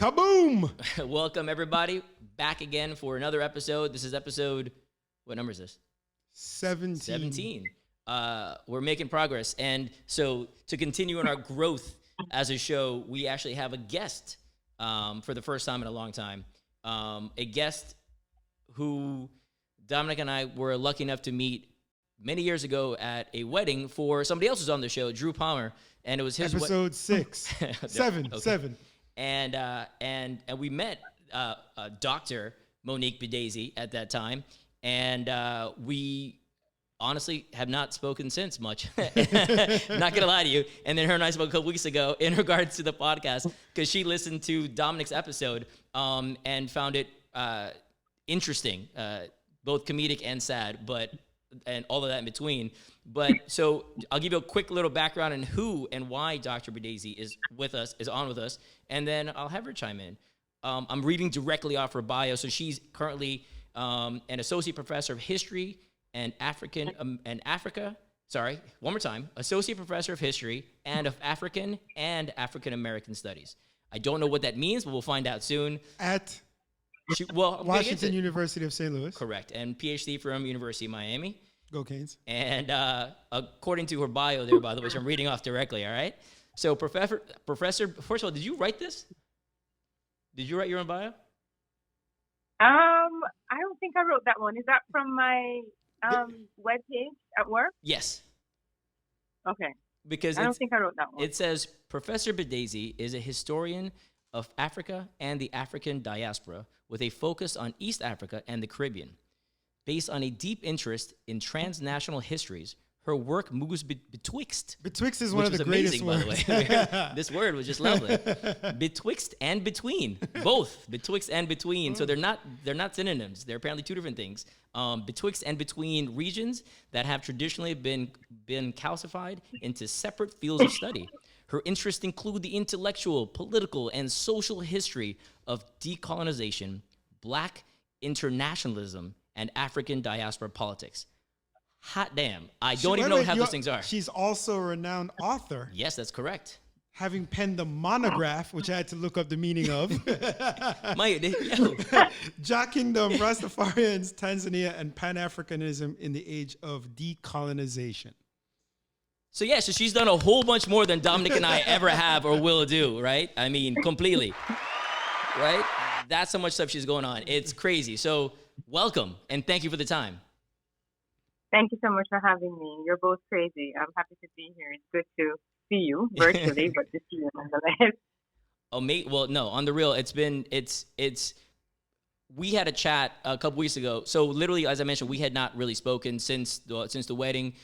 Kaboom! Welcome, everybody, back again for another episode. This is episode, what number is this? 17. We're making progress. And so to continue on our growth as a show, we actually have a guest for the first time in a long time. A guest who Dominic and I were lucky enough to meet many years ago at a wedding for somebody else who's on the show, Drew Palmer. And it was his episode 6. Seven. Okay. 7. And we met Dr. Monique Bedasse at that time, and we honestly have not spoken since much. Not gonna lie to you. And then her and I spoke a couple weeks ago in regards to the podcast because she listened to Dominic's episode and found it interesting, both comedic and sad, and all of that in between. But so I'll give you a quick little background on who and why Dr. Bedasse is on with us, and then I'll have her chime in. I'm reading directly off her bio. So she's currently an associate professor of history and associate professor of history and of African and African American studies. I don't know what that means, but we'll find out soon. At Washington University of St. Louis. Correct. And PhD from University of Miami. Go Canes. And according to her bio there, by the way, which I'm reading off directly, all right? So Professor, first of all, did you write this? Did you write your own bio? I don't think I wrote that one. Is that from my webpage at work? Yes. Okay. Because I don't think I wrote that one. It says, Professor Bedasse is a historian of Africa and the African diaspora with a focus on East Africa and the Caribbean. Based on a deep interest in transnational histories, her work moves betwixt. Betwixt is one of the greatest words. By the way. This word was just lovely. Betwixt and between, both betwixt and between. So they're not synonyms. They're apparently two different things. Betwixt and between regions that have traditionally been calcified into separate fields of study. Her interests include the intellectual, political, and social history of decolonization, Black internationalism, and African diaspora politics. Hot damn. I don't even know what half those things are. She's also a renowned author. Yes, that's correct. Having penned the monograph, which I had to look up the meaning of. Jah Kingdom, Rastafarians, Tanzania, and Pan-Africanism in the Age of Decolonization. So yeah, so she's done a whole bunch more than Dominic and I ever have or will do, right? I mean, completely, right? That's how much stuff she's going on. It's crazy. So welcome, and thank you for the time. Thank you so much for having me. You're both crazy. I'm happy to be here. It's good to see you virtually, but to see you nonetheless. Oh, mate. Well, no, on the real, we had a chat a couple weeks ago. So literally, as I mentioned, we had not really spoken since the wedding.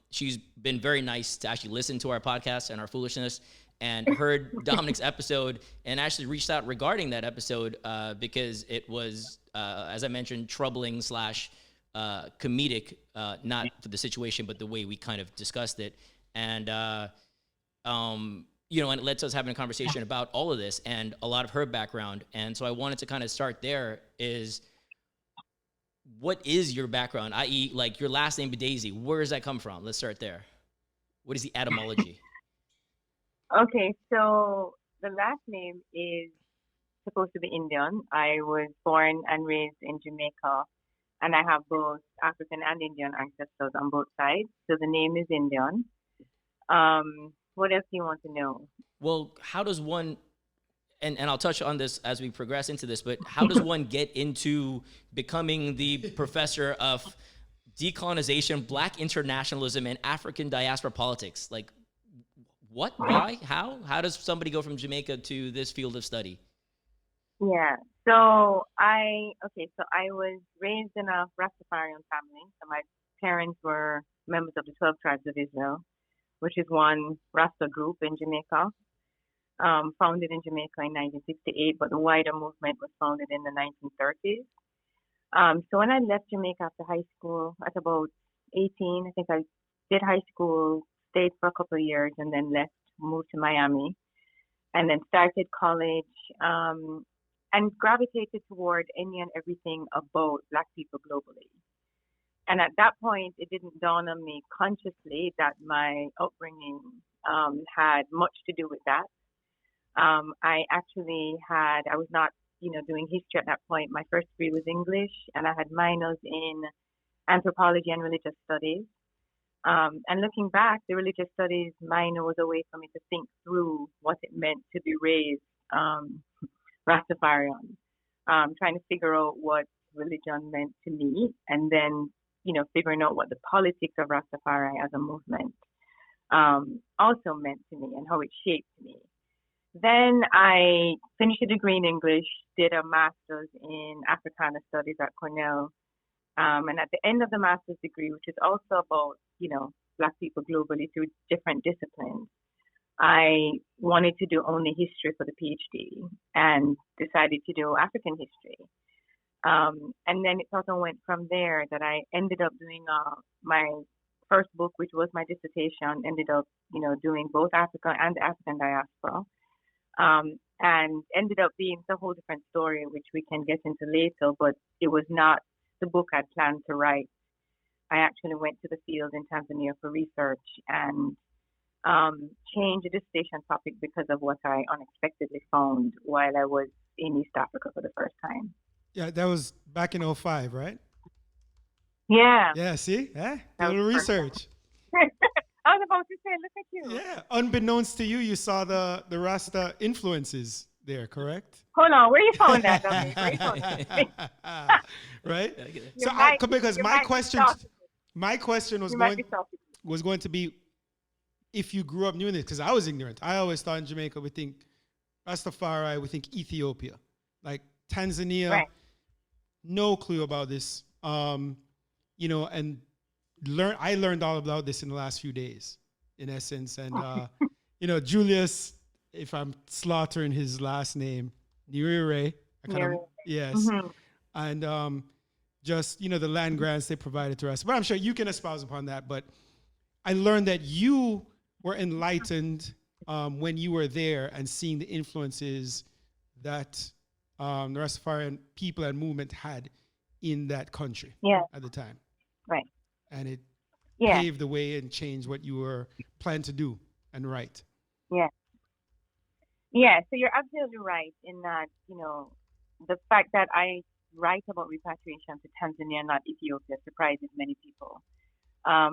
She's been very nice to actually listen to our podcast and our foolishness and heard Dominic's episode and actually reached out regarding that episode because it was, as I mentioned, troubling / comedic, not for the situation, but the way we kind of discussed it. And, and it led to us having a conversation about all of this and a lot of her background. And so I wanted to kind of start there is, what is your background? I.e., like your last name, Bedasse, where does that come from? Let's start there. What is the etymology? Okay, so the last name is supposed to be Indian. I was born and raised in Jamaica, and I have both African and Indian ancestors on both sides. So the name is Indian. What else do you want to know? Well, how does one, and I'll touch on this as we progress into this, but how does one get into becoming the professor of decolonization, Black internationalism, and African diaspora politics? Like, what? Why? How? How does somebody go from Jamaica to this field of study? Yeah. So I was raised in a Rastafarian family. So my parents were members of the 12 Tribes of Israel, which is one Rasta group in Jamaica, founded in Jamaica in 1968, but the wider movement was founded in the 1930s. So when I left Jamaica after high school at about 18, I think I did high school, stayed for a couple of years, and then left, moved to Miami, and then started college, and gravitated toward any and everything about Black people globally. And at that point, it didn't dawn on me consciously that my upbringing had much to do with that. I actually I was not, doing history at that point. My first degree was English, and I had minors in anthropology and religious studies. And looking back, the religious studies minor was a way for me to think through what it meant to be raised Rastafarian, trying to figure out what religion meant to me, and then, figuring out what the politics of Rastafari as a movement also meant to me and how it shaped me. Then I finished a degree in English, did a master's in Africana Studies at Cornell. And at the end of the master's degree, which is also about, Black people globally through different disciplines, I wanted to do only history for the PhD and decided to do African history. And then it sort of went from there that I ended up doing my first book, which was my dissertation, ended up, doing both Africa and the African diaspora. And ended up being a whole different story, which we can get into later, but it was not the book I'd planned to write. I actually went to the field in Tanzania for research and changed the dissertation topic because of what I unexpectedly found while I was in East Africa for the first time. Yeah, that was back in 2005, right? Yeah. Yeah, see? A little research. I was about to say, look at you. Yeah, unbeknownst to you, you saw the Rasta influences there, correct? Hold on, where you found that, Dominic? Where you found that? Right? So because my question was going to be if you grew up knowing this, because I was ignorant. I always thought in Jamaica we think Rastafari, we think Ethiopia, like Tanzania. Right. No clue about this. And I learned all about this in the last few days, in essence. And Julius, if I'm slaughtering his last name, Nyerere, yes. Mm-hmm. And just, the land grants they provided to us. But I'm sure you can espouse upon that. But I learned that you were enlightened when you were there and seeing the influences that the Rastafarian people and movement had in that country at the time. Right. And it paved the way and changed what you were planned to do and write. Yeah. Yeah, so you're absolutely right in that, the fact that I write about repatriation to Tanzania, not Ethiopia, surprises many people.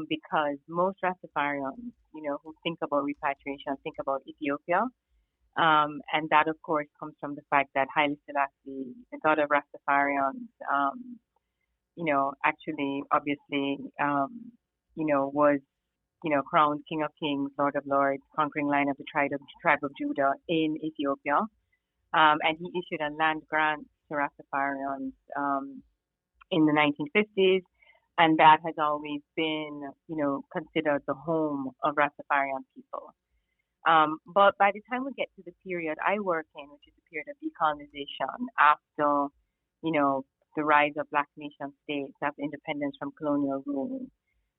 Because most Rastafarians, who think about repatriation, think about Ethiopia. And that, of course, comes from the fact that Haile Selassie, the god of Rastafarians, actually, obviously, was, crowned King of Kings, Lord of Lords, conquering line of the tribe of Judah in Ethiopia. And he issued a land grant to Rastafarians in the 1950s. And that has always been, considered the home of Rastafarian people. But by the time we get to the period I work in, which is the period of decolonization, after, the rise of Black nation states, after independence from colonial rule,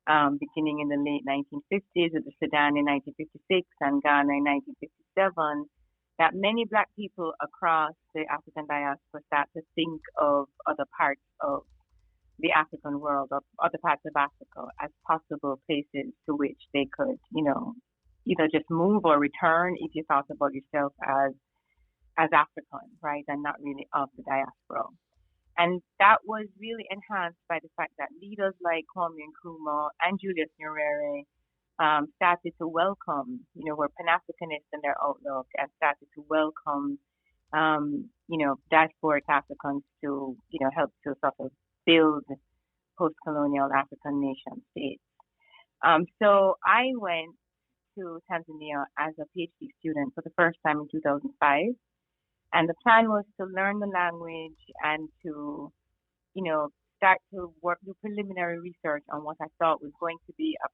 beginning in the late 1950s with the Sudan in 1956 and Ghana in 1957, that many Black people across the African diaspora start to think of other parts of the African world, of other parts of Africa, as possible places to which they could, either just move or return if you thought about yourself as African, right, and not really of the diaspora. And that was really enhanced by the fact that leaders like Kwame Nkrumah and Julius Nyerere started to welcome, were Pan-Africanists in their outlook and started to welcome, diasporic Africans to, help to sort of build post-colonial African nation states. So I went to Tanzania as a PhD student for the first time in 2005. And the plan was to learn the language and to, start to do preliminary research on what I thought was going to be a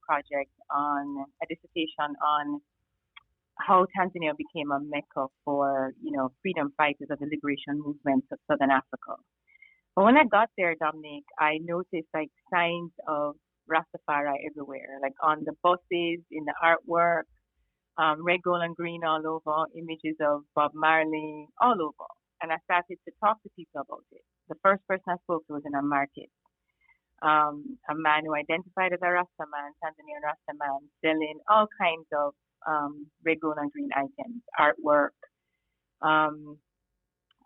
dissertation on how Tanzania became a mecca for, freedom fighters of the liberation movements of Southern Africa. But when I got there, Dominique, I noticed signs of Rastafari everywhere, on the buses, in the artwork, red, gold, and green all over, images of Bob Marley all over. And I started to talk to people about it. The first person I spoke to was in a market. A man who identified as a Rasta man, Tanzanian Rasta man, selling all kinds of red, gold, and green items, artwork, um,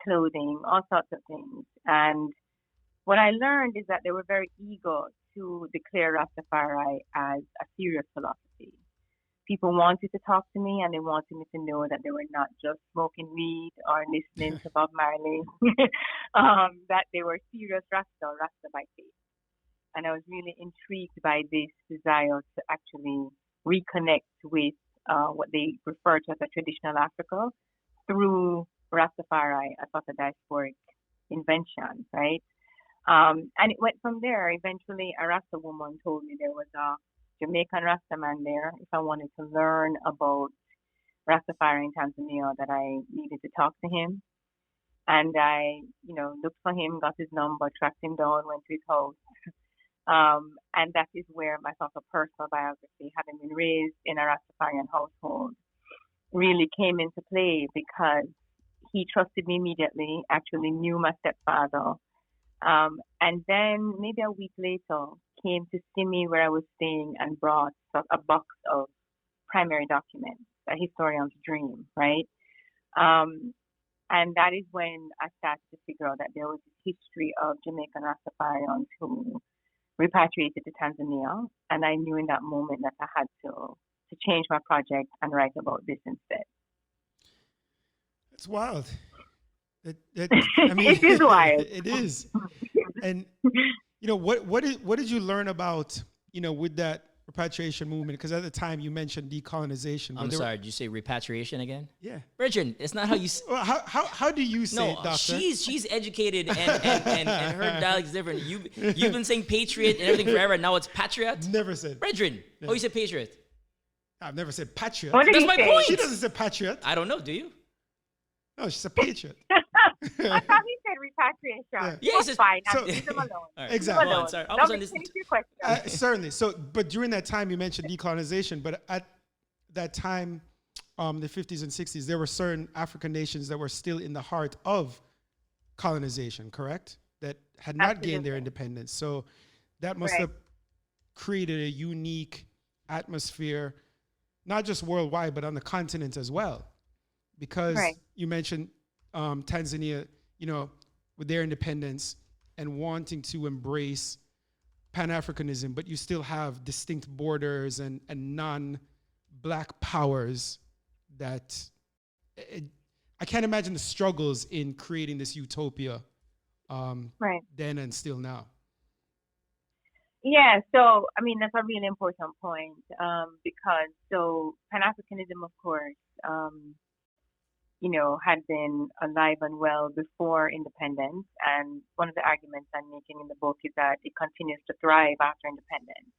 clothing, all sorts of things. And what I learned is that they were very eager to declare Rastafari as a serious philosophy. People wanted to talk to me and they wanted me to know that they were not just smoking weed or listening to Bob Marley, that they were serious Rasta by faith. And I was really intrigued by this desire to actually reconnect with what they refer to as a traditional Africa through Rastafari, a sort of diasporic invention, right? And it went from there. Eventually, a Rasta woman told me there was a Jamaican Rasta man there. If I wanted to learn about Rastafari in Tanzania, that I needed to talk to him. And I, looked for him, got his number, tracked him down, went to his house. And that is where my sort of personal biography, having been raised in a Rastafarian household, really came into play because he trusted me immediately, actually knew my stepfather. And then maybe a week later came to see me where I was staying and brought a box of primary documents, a historian's dream, right? And that is when I started to figure out that there was this history of Jamaican Rastafarians who repatriated to Tanzania. And I knew in that moment that I had to change my project and write about this instead. It's wild. I mean, it is wild. It is. And what did you learn about with that repatriation movement? Because at the time you mentioned decolonization. I'm sorry, did you say repatriation again? Yeah. Bridget, it's not how you. Well, how do you say it, doctor? She's educated and her dialect is different. You've been saying patriot and everything forever. Now it's patriot. Never said. Bridget, oh, you said patriot. I've never said patriot. That's my point. She doesn't say patriot. I don't know. Do you? No, she's a patriot. I thought he said repatriation. Yeah, it's fine. So, leave them alone. Right. Exactly. Well, sorry. I was on this. Finish your question. Certainly. So, but during that time, you mentioned decolonization. But at that time, the 50s and 60s, there were certain African nations that were still in the heart of colonization, correct? That had not gained their independence. So that must have created a unique atmosphere, not just worldwide, but on the continent as well. Because you mentioned Tanzania, with their independence and wanting to embrace Pan-Africanism, but you still have distinct borders and non-black powers that I can't imagine the struggles in creating this utopia then and still now. Yeah, so I mean that's a really important point because Pan-Africanism, of course, had been alive and well before independence. And one of the arguments I'm making in the book is that it continues to thrive after independence.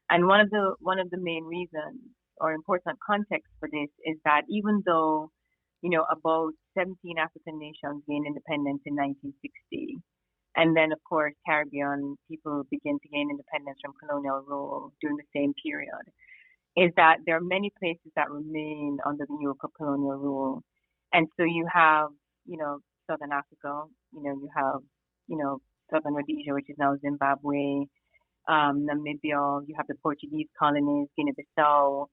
And one of the main reasons or important context for this is that even though, about 17 African nations gained independence in 1960, and then of course Caribbean people begin to gain independence from colonial rule during the same period, is that there are many places that remain under the yoke of colonial rule. And so you have, Southern Africa, you have, Southern Rhodesia, which is now Zimbabwe, Namibia, you have the Portuguese colonies, Guinea-Bissau,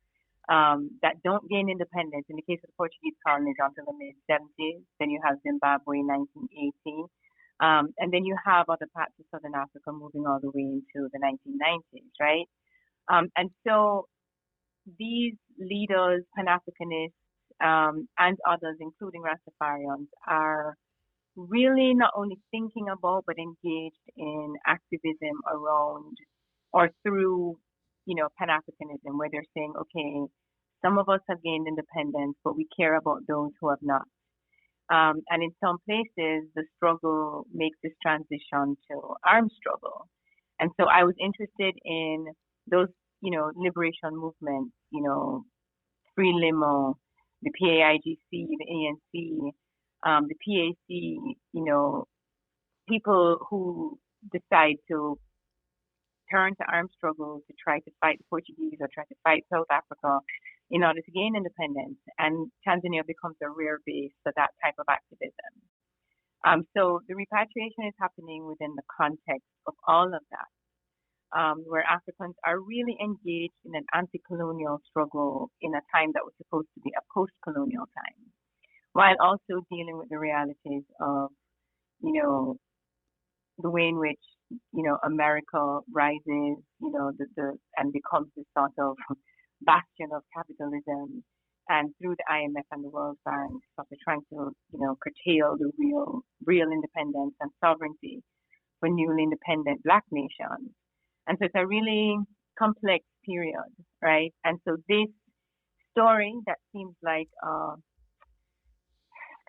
that don't gain independence. In the case of the Portuguese colonies until the mid-70s, then you have Zimbabwe in 1980, and then you have other parts of Southern Africa moving all the way into the 1990s, right? And so these leaders, Pan-Africanists, and others, including Rastafarians, are really not only thinking about but engaged in activism around or through, Pan-Africanism, where they're saying, okay, some of us have gained independence, but we care about those who have not. And in some places, the struggle makes this transition to armed struggle. And so I was interested in those, liberation movements, Free Limo, the PAIGC, the ANC, the PAC, people who decide to turn to armed struggle to try to fight the Portuguese or try to fight South Africa in order to gain independence. And Tanzania becomes a rare base for that type of activism. So the repatriation is happening within the context of all of that, where Africans are really engaged in an anti-colonial struggle in a time that was supposed to be a post-colonial time, while also dealing with the realities of, you know, the way in which, you know, America rises, you know, and becomes this sort of bastion of capitalism, and through the IMF and the World Bank, sort of trying to, you know, curtail the real independence and sovereignty for newly independent Black nations. And so it's a really complex period, right? And so this story that seems like a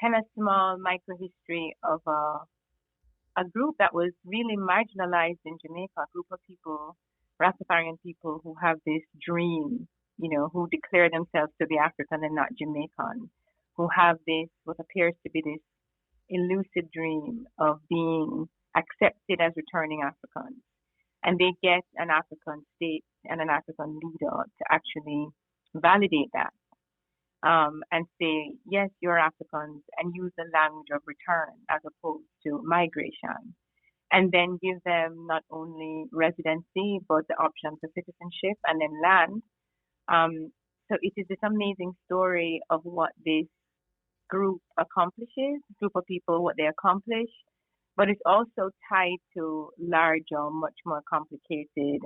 kind of small micro history of a group that was really marginalized in Jamaica, a group of people, Rastafarian people who have this dream, you know, who declare themselves to be African and not Jamaican, who have this, what appears to be this elusive dream of being accepted as returning Africans. And they get an African state and an African leader to actually validate that, and say, yes, you're Africans, and use the language of return as opposed to migration. And then give them not only residency, but the option for citizenship and then land. So it is this amazing story of what this group accomplishes, group of people, what they accomplish, but it's also tied to larger, much more complicated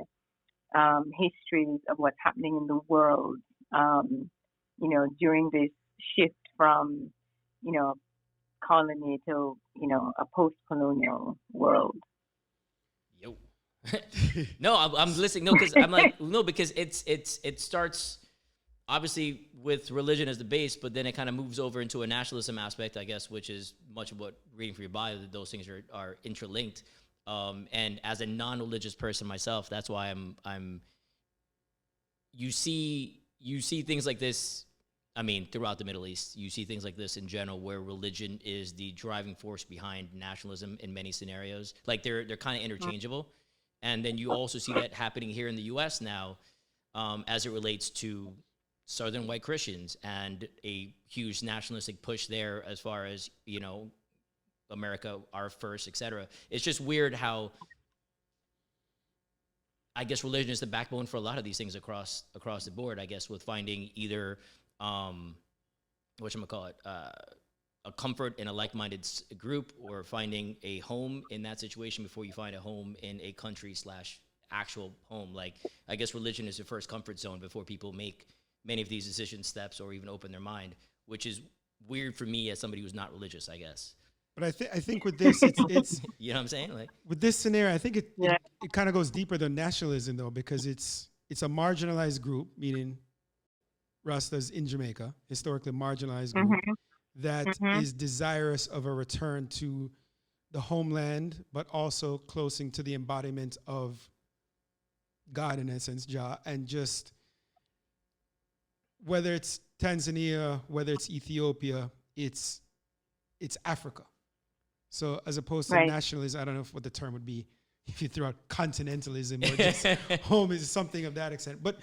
histories of what's happening in the world, you know, during this shift from, you know, colony to, you know, a post-colonial world. Yo. No, I'm listening. No, because I'm like, no, because it starts obviously with religion as the base, but then it kind of moves over into a nationalism aspect, I guess, which is much of what reading for your bio, that those things are interlinked. And as a non-religious person myself, that's why I'm you see things like this. I mean, throughout the Middle East, you see things like this in general, where religion is the driving force behind nationalism in many scenarios. Like they're kind of interchangeable. And then you also see that happening here in the U.S. now, as it relates to Southern white Christians and a huge nationalistic push there as far as, you know, America, our first, et cetera. It's just weird how, I guess, religion is the backbone for a lot of these things across the board, I guess, with finding either, whatchamacallit, a comfort in a like-minded group, or finding a home in that situation before you find a home in a country / actual home. Like, I guess religion is the first comfort zone before people make many of these decision steps or even open their mind, which is weird for me as somebody who's not religious, I guess. But I think with this, it's you know what I'm saying? Like, with this scenario, I think it kind of goes deeper than nationalism, though, because it's a marginalized group, meaning Rastas in Jamaica, historically marginalized group, that is desirous of a return to the homeland, but also closing to the embodiment of God, in essence, Jah, and just whether it's Tanzania, whether it's Ethiopia, it's Africa. So as opposed to nationalism, I don't know what the term would be if you throw out continentalism or just home is something of that extent. But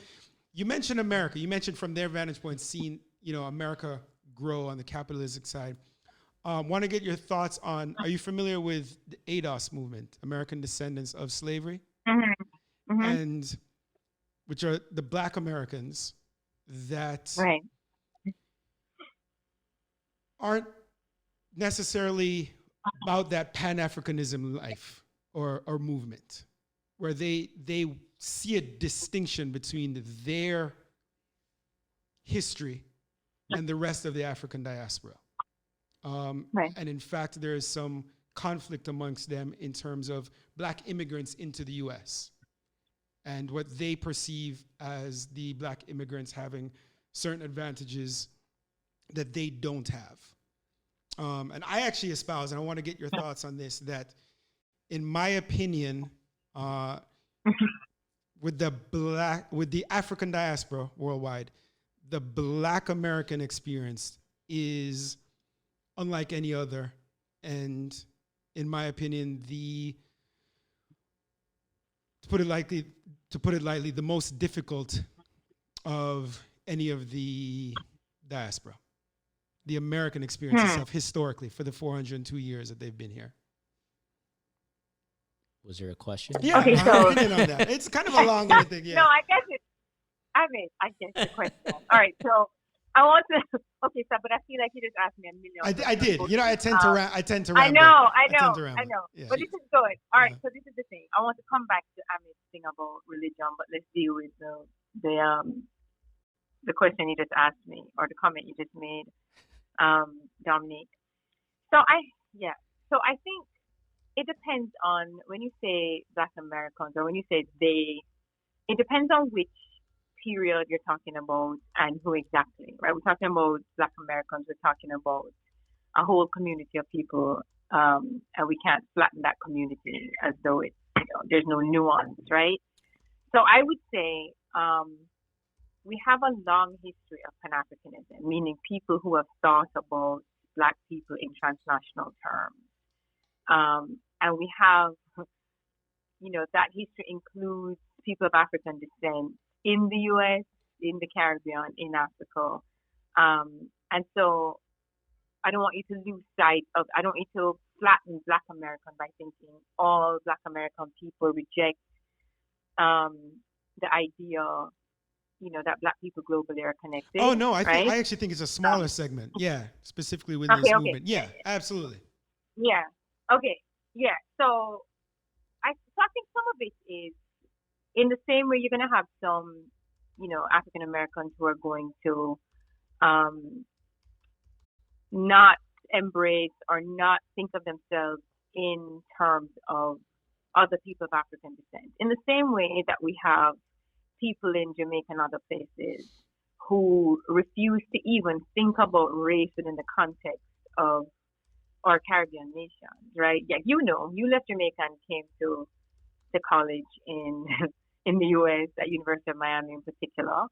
you mentioned America. You mentioned from their vantage point, seeing, you know, America grow on the capitalistic side. Want to get your thoughts on, are you familiar with the ADOS movement, American Descendants of Slavery? And which are the Black Americans that aren't necessarily about that Pan-Africanism life or movement, where they see a distinction between their history and the rest of the African diaspora. And in fact, there is some conflict amongst them in terms of Black immigrants into the U.S. and what they perceive as the Black immigrants having certain advantages that they don't have. And I actually espouse, and I want to get your thoughts on this, that in my opinion, with the African diaspora worldwide, the Black American experience is unlike any other. And in my opinion, to put it lightly, the most difficult of any of the diaspora. The American experience itself, historically, for the 402 years that they've been here. Was there a question? Yeah, okay, so on that. It's kind of a long-winded thing. Yeah. No, I get the question. All right, so I want to Okay, so but I feel like you just asked me a million I questions. did. You know, I tend to I ramble. know, I tend to ramble. I know. Yeah. But this is good. All right, Yeah. so this is the thing. I want to come back to Amit's thing about religion, but let's deal with the question you just asked me or the comment you just made, Dominique. So So I think it depends on when you say Black Americans or when you say they. It depends on which period you're talking about and who exactly, right? We're talking about Black Americans. We're talking about a whole community of people, and we can't flatten that community as though it's there's no nuance, right? So I would say we have a long history of Pan-Africanism, meaning people who have thought about Black people in transnational terms, and we have, that history includes people of African descent in the U.S., in the Caribbean, in Africa, and so I don't want you to lose sight of. I don't want you to flatten Black Americans by thinking all Black American people reject the idea, that Black people globally are connected. Oh no, I right? actually think it's a smaller segment. Yeah, specifically within this Okay. movement. Yeah, absolutely. Yeah. Okay. Yeah. So I think some of it is in the same way you're gonna have some, African Americans who are going to not embrace or not think of themselves in terms of other people of African descent. In the same way that we have people in Jamaica and other places who refuse to even think about race within the context of our Caribbean nations, right? Yeah, you left Jamaica and came to college in in the U.S. at University of Miami in particular,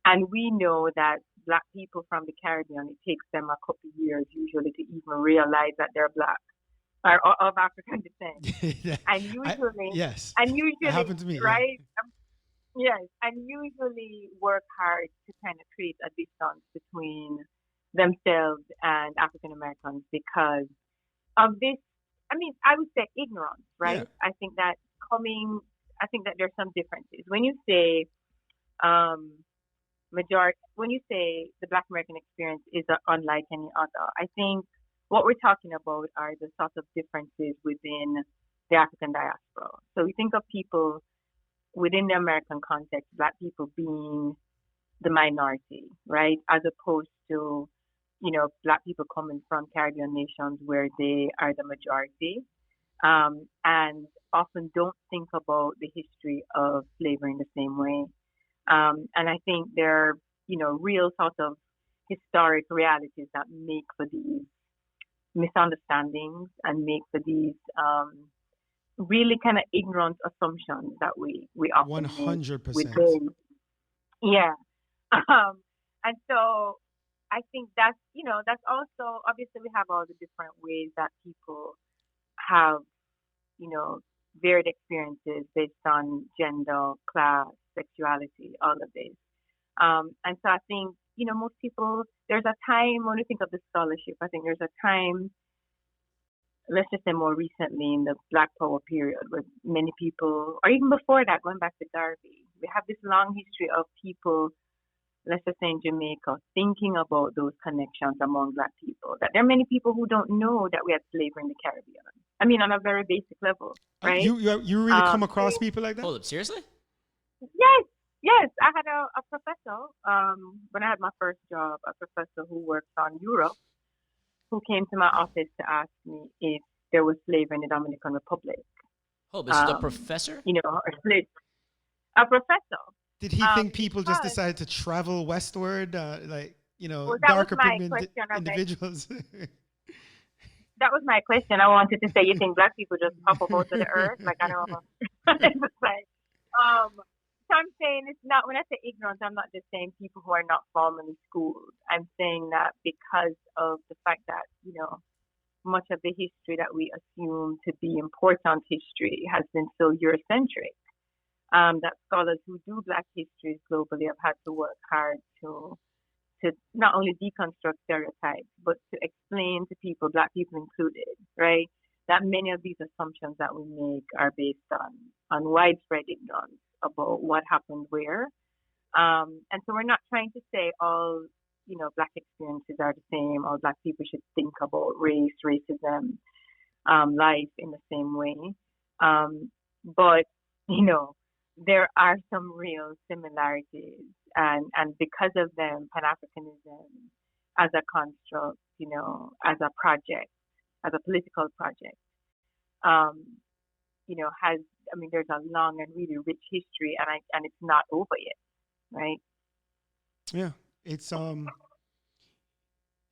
and we know that Black people from the Caribbean, it takes them a couple of years usually to even realize that they're Black or of African descent, and usually, yes, it happened to me. right? Yeah. Yes, and usually work hard to kind of create a distance between themselves and African Americans because of this. I mean, I would say ignorance, right? Yeah. I think that there's some differences. When you say when you say the Black American experience is unlike any other, I think what we're talking about are the sort of differences within the African diaspora. So we think of people within the American context, Black people being the minority, right? As opposed to, Black people coming from Caribbean nations where they are the majority, and often don't think about the history of slavery in the same way. And I think there are, real sort of historic realities that make for these misunderstandings and make for these really kind of ignorant assumptions that we often 100%. make within. Yeah. And so I think that's also, obviously we have all the different ways that people have, varied experiences based on gender, class, sexuality, all of this. And so I think, most people, there's a time when you think of the scholarship, I think there's a time, let's just say more recently in the Black Power period, where many people, or even before that, going back to Garvey, we have this long history of people, let's just say in Jamaica, thinking about those connections among Black people. That there are many people who don't know that we had slavery in the Caribbean. I mean, on a very basic level, right? You really come across people like that? Hold up, seriously? Yes. I had a professor, when I had my first job, a professor who worked on Europe, who came to my office to ask me if there was slavery in the Dominican Republic. Oh, this is a professor? A professor. Did he think people just decided to travel westward, darker pigment individuals? That was my question. I wanted to say, you think Black people just pop up out of the earth? Like, I don't know. It's like, so I'm saying it's not, when I say ignorance, I'm not just saying people who are not formally schooled. I'm saying that because of the fact that, much of the history that we assume to be important history has been so Eurocentric, that scholars who do Black histories globally have had to work hard to not only deconstruct stereotypes, but to explain to people, Black people included, right, that many of these assumptions that we make are based on widespread ignorance about what happened where. And so we're not trying to say all, Black experiences are the same, or Black people should think about race, racism, life in the same way. But, there are some real similarities, and because of them, Pan-Africanism as a construct, as a project, as a political project, has, there's a long and really rich history, and it's not over yet, right? Yeah, it's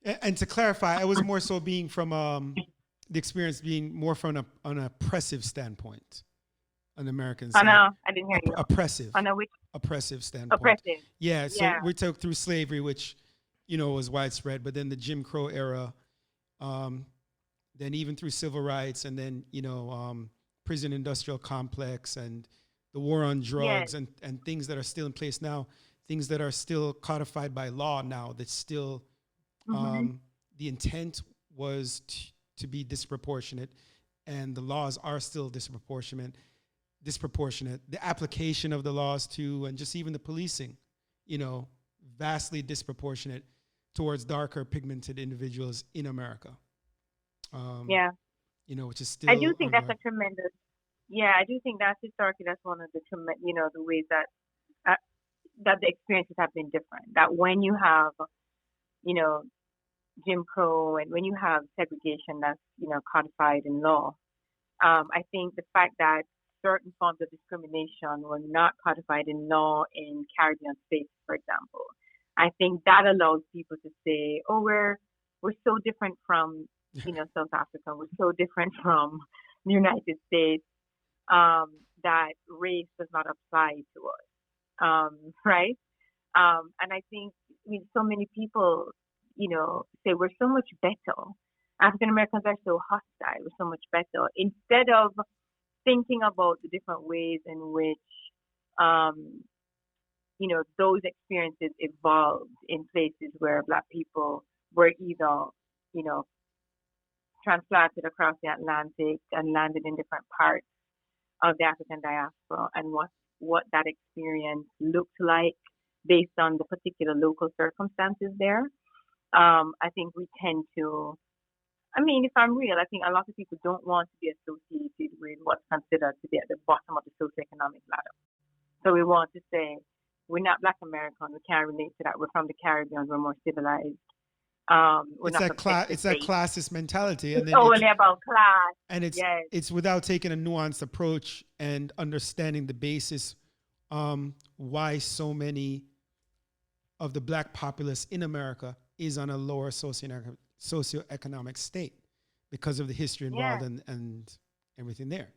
and to clarify, I was more so being from the experience being more from an oppressive standpoint, an American. Oh no, I didn't hear you. Oppressive. Oh no, which oppressive standpoint. oppressive? Yeah, so Yeah. we took through slavery, which was widespread, but then the Jim Crow era, then even through civil rights, and then prison industrial complex and the war on drugs, Yes. and things that are still in place now, things that are still codified by law now, that's still the intent was to be disproportionate, and the laws are still disproportionate. The application of the laws too, and just even the policing, vastly disproportionate towards darker pigmented individuals in America. Yeah. Which is still. I do think that's a tremendous. Yeah, I do think that's historically that's one of the the ways that that the experiences have been different. That when you have Jim Crow, and when you have segregation that's codified in law, I think the fact that certain forms of discrimination were not codified in law in Caribbean states, for example, I think that allows people to say, "Oh, we're so different from South Africa. We're so different from the United States that race does not apply to us." Right? And I think so many people, say we're so much better. African Americans are so hostile. We're so much better. Instead of thinking about the different ways in which, those experiences evolved in places where Black people were either, transplanted across the Atlantic and landed in different parts of the African diaspora, and what that experience looked like based on the particular local circumstances there. I think we tend to, if I'm real, I think a lot of people don't want to be associated with what's considered to be at the bottom of the socioeconomic ladder. So we want to say, we're not Black American, we can't relate to that. We're from the Caribbean, we're more civilized. It's that classist mentality, and it's then only about class, and it's without taking a nuanced approach and understanding the basis why so many of the Black populace in America is on a lower socioeconomic state because of the history involved and everything there.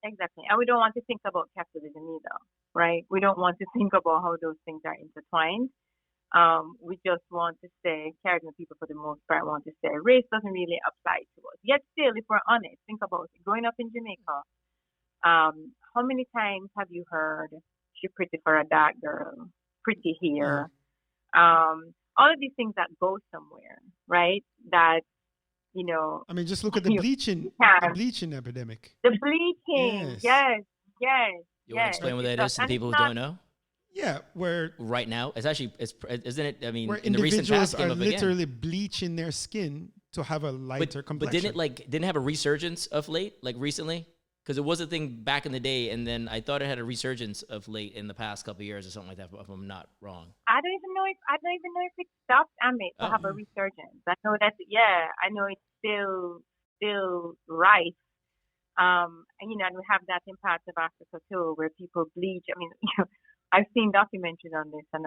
Exactly, and we don't want to think about capitalism either, right? We don't want to think about how those things are intertwined. We just want to say, Caribbean people for the most part want to say, race doesn't really apply to us. Yet still, if we're honest, think about it. Growing up in Jamaica, how many times have you heard, "She pretty for a dark girl, pretty here"? All of these things that go somewhere, right? That, just look at the bleaching epidemic. The bleaching, yes. You want to explain what that is to the people who don't know? Yeah, where right now isn't it? Where in the recent past, individuals are literally bleaching their skin to have a lighter complexion. But didn't it have a resurgence of late, like recently? Because it was a thing back in the day, and then I thought it had a resurgence of late in the past couple of years or something like that. If I'm not wrong. I don't even know if it stopped, Amit, to have a resurgence. I know it's still rife. And we have that in parts of Africa too, where people bleach. I've seen documentaries on this, and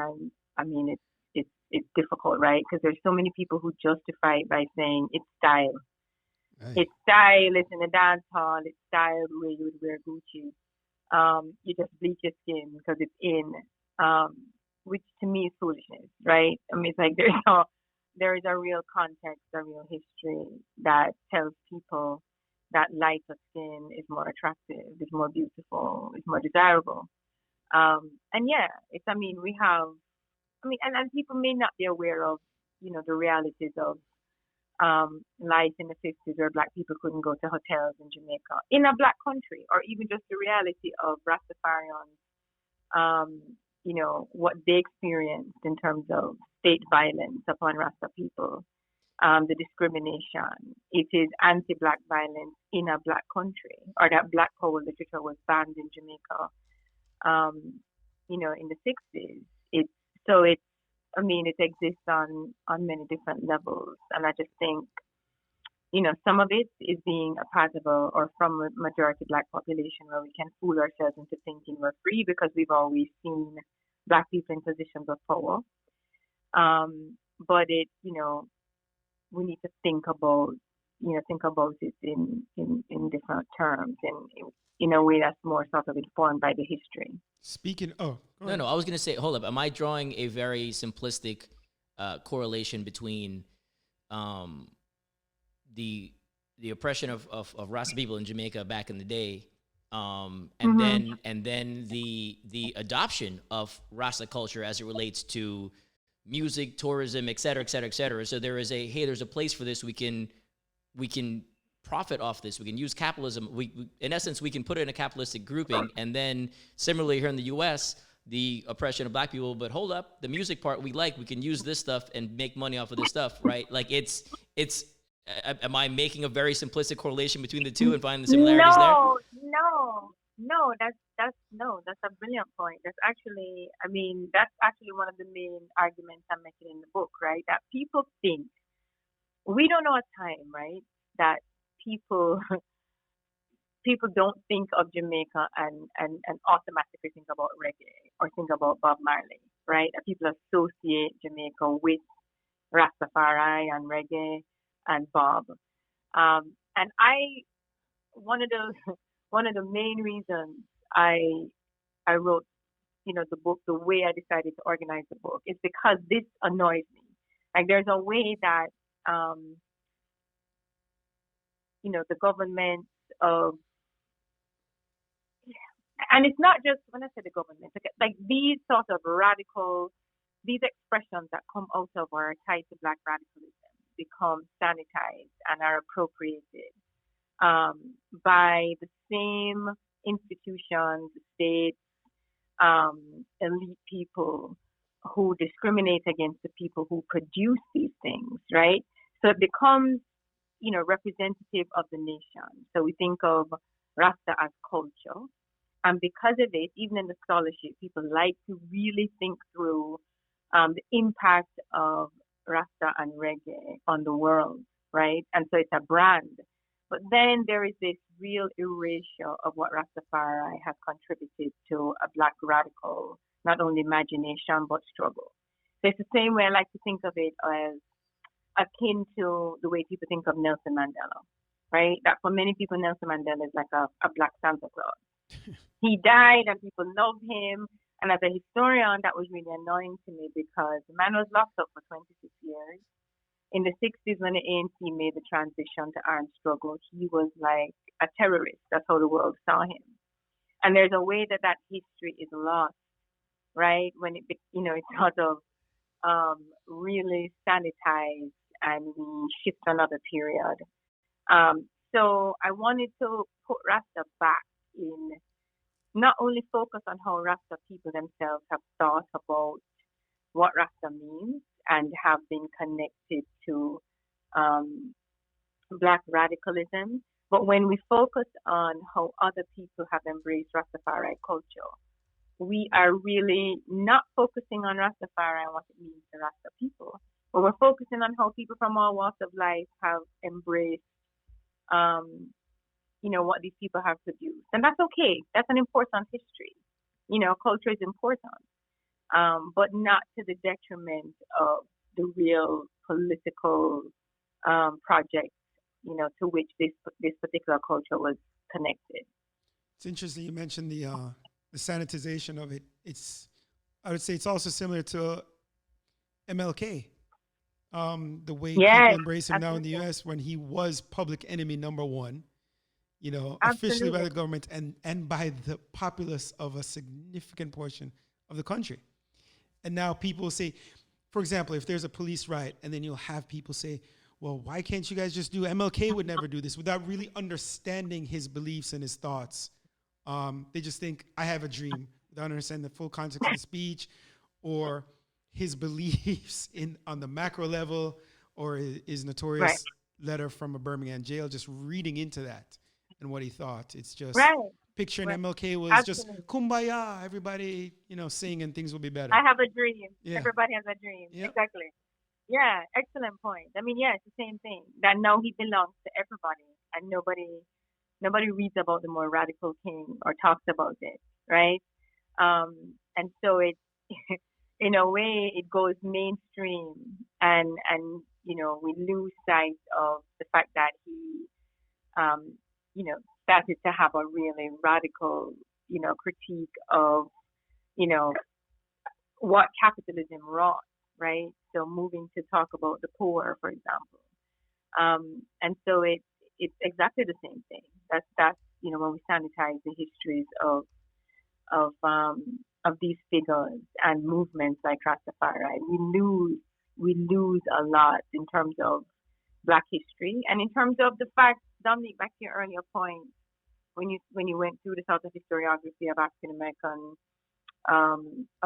it's difficult, right? Because there's so many people who justify it by saying it's style. Right. It's style. It's in the dance hall. It's style the way you would wear Gucci. You just bleach your skin because it's in, which to me is foolishness, right? It's like there is a real context, a real history that tells people that lighter skin is more attractive, is more beautiful, is more desirable. We have, and people may not be aware of, the realities of life in the 50s where Black people couldn't go to hotels in Jamaica, in a Black country, or even just the reality of Rastafarians, what they experienced in terms of state violence upon Rasta people, the discrimination. It is anti-black violence in a black country, or that black power literature was banned in Jamaica, in the 60s. It exists on many different levels, and I just think, some of it is being a part of or from a majority black population where we can fool ourselves into thinking we're free because we've always seen black people in positions of power. But we need to think about it in different terms and in a way that's more sort of informed by the history. No, I was going to say, hold up. Am I drawing a very simplistic correlation between the oppression of Rasta people in Jamaica back in the day, and then the adoption of Rasta culture as it relates to music, tourism, et cetera, et cetera, et cetera. So there's a place for this. We can profit off this. We can use capitalism. In essence, we can put it in a capitalistic grouping. And then similarly here in the U.S., the oppression of black people. But hold up, the music part we can use this stuff and make money off of this stuff, right? Like it's. Am I making a very simplistic correlation between the two and finding the similarities there? No, that's a brilliant point. That's actually one of the main arguments I'm making in the book, right? That people think, we don't know a time, right, that people don't think of Jamaica and automatically think about reggae or think about Bob Marley, right? That people associate Jamaica with Rastafari and reggae and Bob. And one of the main reasons I wrote, the book, the way I decided to organize the book, is because this annoys me. Like, there's a way that, the government of, and it's not just, when I say the government, like these sort of these expressions that come out of our tied to black radicalism become sanitized and are appropriated by the same institutions, states, elite people who discriminate against the people who produce these things, right? So it becomes, representative of the nation. So we think of Rasta as culture. And because of it, even in the scholarship, people like to really think through the impact of Rasta and reggae on the world, right? And so it's a brand. But then there is this real erasure of what Rastafari has contributed to a black radical, not only imagination, but struggle. So it's the same way I like to think of it as akin to the way people think of Nelson Mandela, right? That for many people, Nelson Mandela is like a black Santa Claus. He died and people love him. And as a historian, that was really annoying to me because the man was locked up for 26 years. In the 60s, when the ANC made the transition to armed struggle, he was like a terrorist. That's how the world saw him. And there's a way that history is lost, right? When it's sort of really sanitized and we shift to another period. So I wanted to put Rasta back in, not only focus on how Rasta people themselves have thought about what Rasta means and have been connected to black radicalism, but when we focus on how other people have embraced Rastafari culture, we are really not focusing on Rastafari and what it means to Rasta people, but we're focusing on how people from all walks of life have embraced what these people have produced. And that's okay. That's an important history. Culture is important, but not to the detriment of the real political project, to which this particular culture was connected. It's interesting you mentioned the sanitization of it. I would say it's also similar to MLK. The way people embrace him now in the U.S. when he was public enemy number one, officially by the government and by the populace of a significant portion of the country. And now people say, for example, if there's a police riot, and then you'll have people say, well, why can't you guys just do, MLK would never do this, without really understanding his beliefs and his thoughts. They just think, I have a dream, without understanding the full context of the speech or his beliefs on the macro level, or his notorious Right. letter from a Birmingham jail, just reading into that and what he thought. It's just Right. picturing Right. MLK was Absolutely. just kumbaya, everybody, sing and things will be better. I have a dream. Yeah. Everybody has a dream. Yep. Exactly. Yeah, excellent point. I mean, yeah, it's the same thing. That now he belongs to everybody, and nobody reads about the more radical king or talks about it, right? And so it, in a way, it goes mainstream, and we lose sight of the fact that he, started to have a really radical, critique of, what capitalism wrought, right? So moving to talk about the poor, for example. And so it's exactly the same thing. That's when we sanitize the histories of these figures and movements like Rastafari, we lose a lot in terms of Black history, and in terms of the fact, Dominique, back to your earlier point, when you went through the sort of historiography of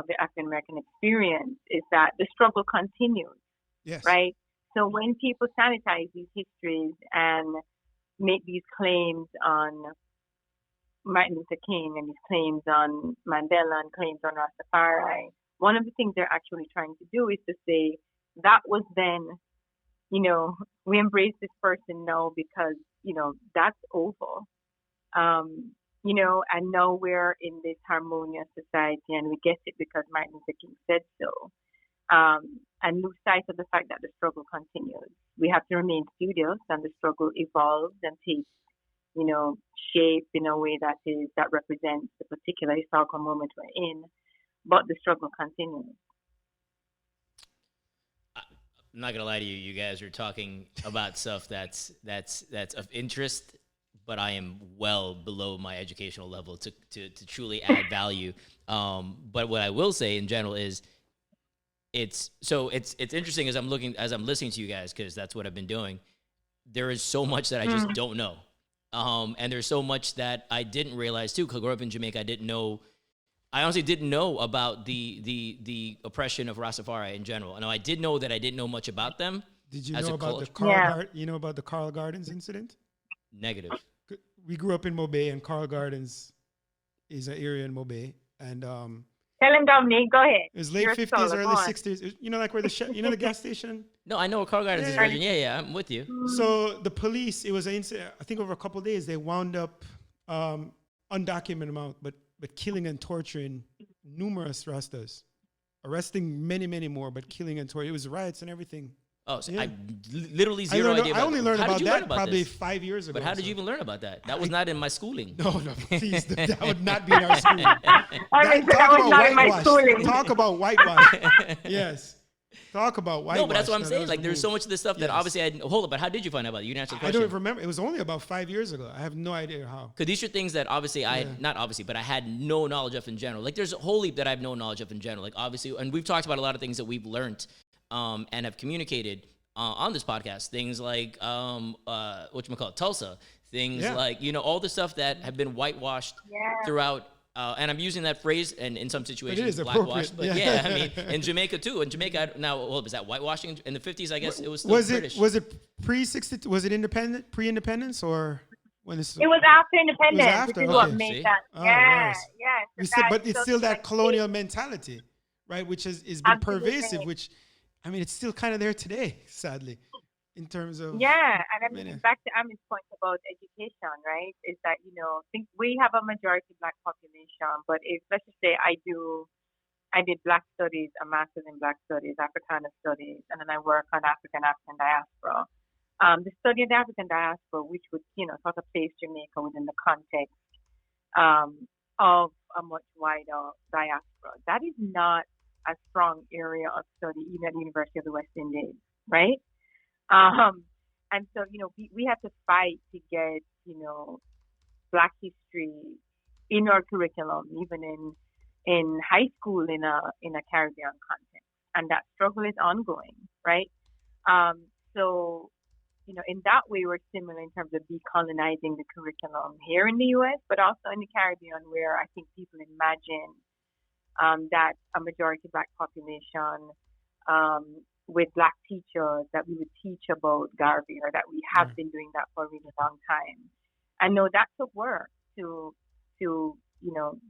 the African American experience, is that the struggle continues. Yes. Right? So when people sanitize these histories and make these claims on Martin Luther King and these claims on Mandela and claims on Rastafari, one of the things they're actually trying to do is to say that was then, we embrace this person now because, that's over. And now we're in this harmonious society and we get it because Martin Luther King said so. And lose sight of the fact that the struggle continues. We have to remain studious, and the struggle evolves and takes, shape in a way that represents the particular historical moment we're in. But the struggle continues. I'm not gonna lie to you. You guys are talking about stuff that's of interest, but I am well below my educational level to truly add value. But what I will say in general is, it's interesting as I'm listening to you guys, because that's what I've been doing. There is so much that I just don't know, and there's so much that I didn't realize too. Because I grew up in Jamaica, I honestly didn't know about the oppression of Rastafari in general. And I did know that I didn't know much about them. Did you as know a about culture. you know about the Carl Gardens incident? Negative. We grew up in Mobay, and Carl Gardens is an area in Mobay, and Tell him, Dominique, go ahead. it was late You're 50s, scholar, early go on. 60s. Like where the gas station. No, I know what Carl Gardens is, Yeah. Virgin. Yeah, I'm with you. So the police, it was an incident, I think over a couple of days, they wound up undocumented amount, but killing and torturing numerous Rastas, arresting many, many more, but killing and torturing. It was riots and everything. Oh, so Yeah. I literally zero idea. I only learned How about did you learn that about probably this? 5 years ago. But how did so. you even learn about that? That was not in my schooling. No, please, that would not be in our school. That was not in my schooling. Talk about whitewash. Yes. Talk about whitewash. No, but that's what I'm That saying. was Like, there's so much of this stuff that Yes. obviously I didn't. Hold up, but how did you find out about it? You didn't answer the I question. don't remember. It was only about 5 years ago. I have no idea how. Because these are things that obviously not obviously, but I had no knowledge of in general. Like, there's a whole heap that I have no knowledge of in general. Like, obviously, and we've talked about a lot of things that we've learned and have communicated on this podcast. Things like whatchamacallit, Tulsa. Things like, all the stuff that have been whitewashed throughout. And I'm using that phrase and in some situations is blackwashed. But appropriate. I mean, in Jamaica too. In Jamaica now, was that whitewashing in the 50s? I guess it was still Was British. it pre-60? Was it pre-independence, or when this? It was after independence. after, Which is what okay. made See? that. Oh, Yeah, nice. yeah. But it's still that colonial mentality, right? Which is been Absolutely. pervasive. Which, I mean, it's still kind of there today, sadly, in terms of Yeah, and I mean, many- back to Amin's point about education, right? Is that think we have a majority Black population, but let's just say I did Black studies, a master's in Black studies, Africana studies, and then I work on African diaspora. The study of the African diaspora, which would sort of place Jamaica within the context of a much wider diaspora, that is not a strong area of study even at the University of the West Indies, right? And so, we have to fight to get, Black history in our curriculum, even in high school in a Caribbean context. And that struggle is ongoing, right? So, in that way, we're similar in terms of decolonizing the curriculum here in the U.S., but also in the Caribbean, where I think people imagine that a majority Black population, with Black teachers, that we would teach about Garvey, or that we have been doing that for a really long time. I know that took work to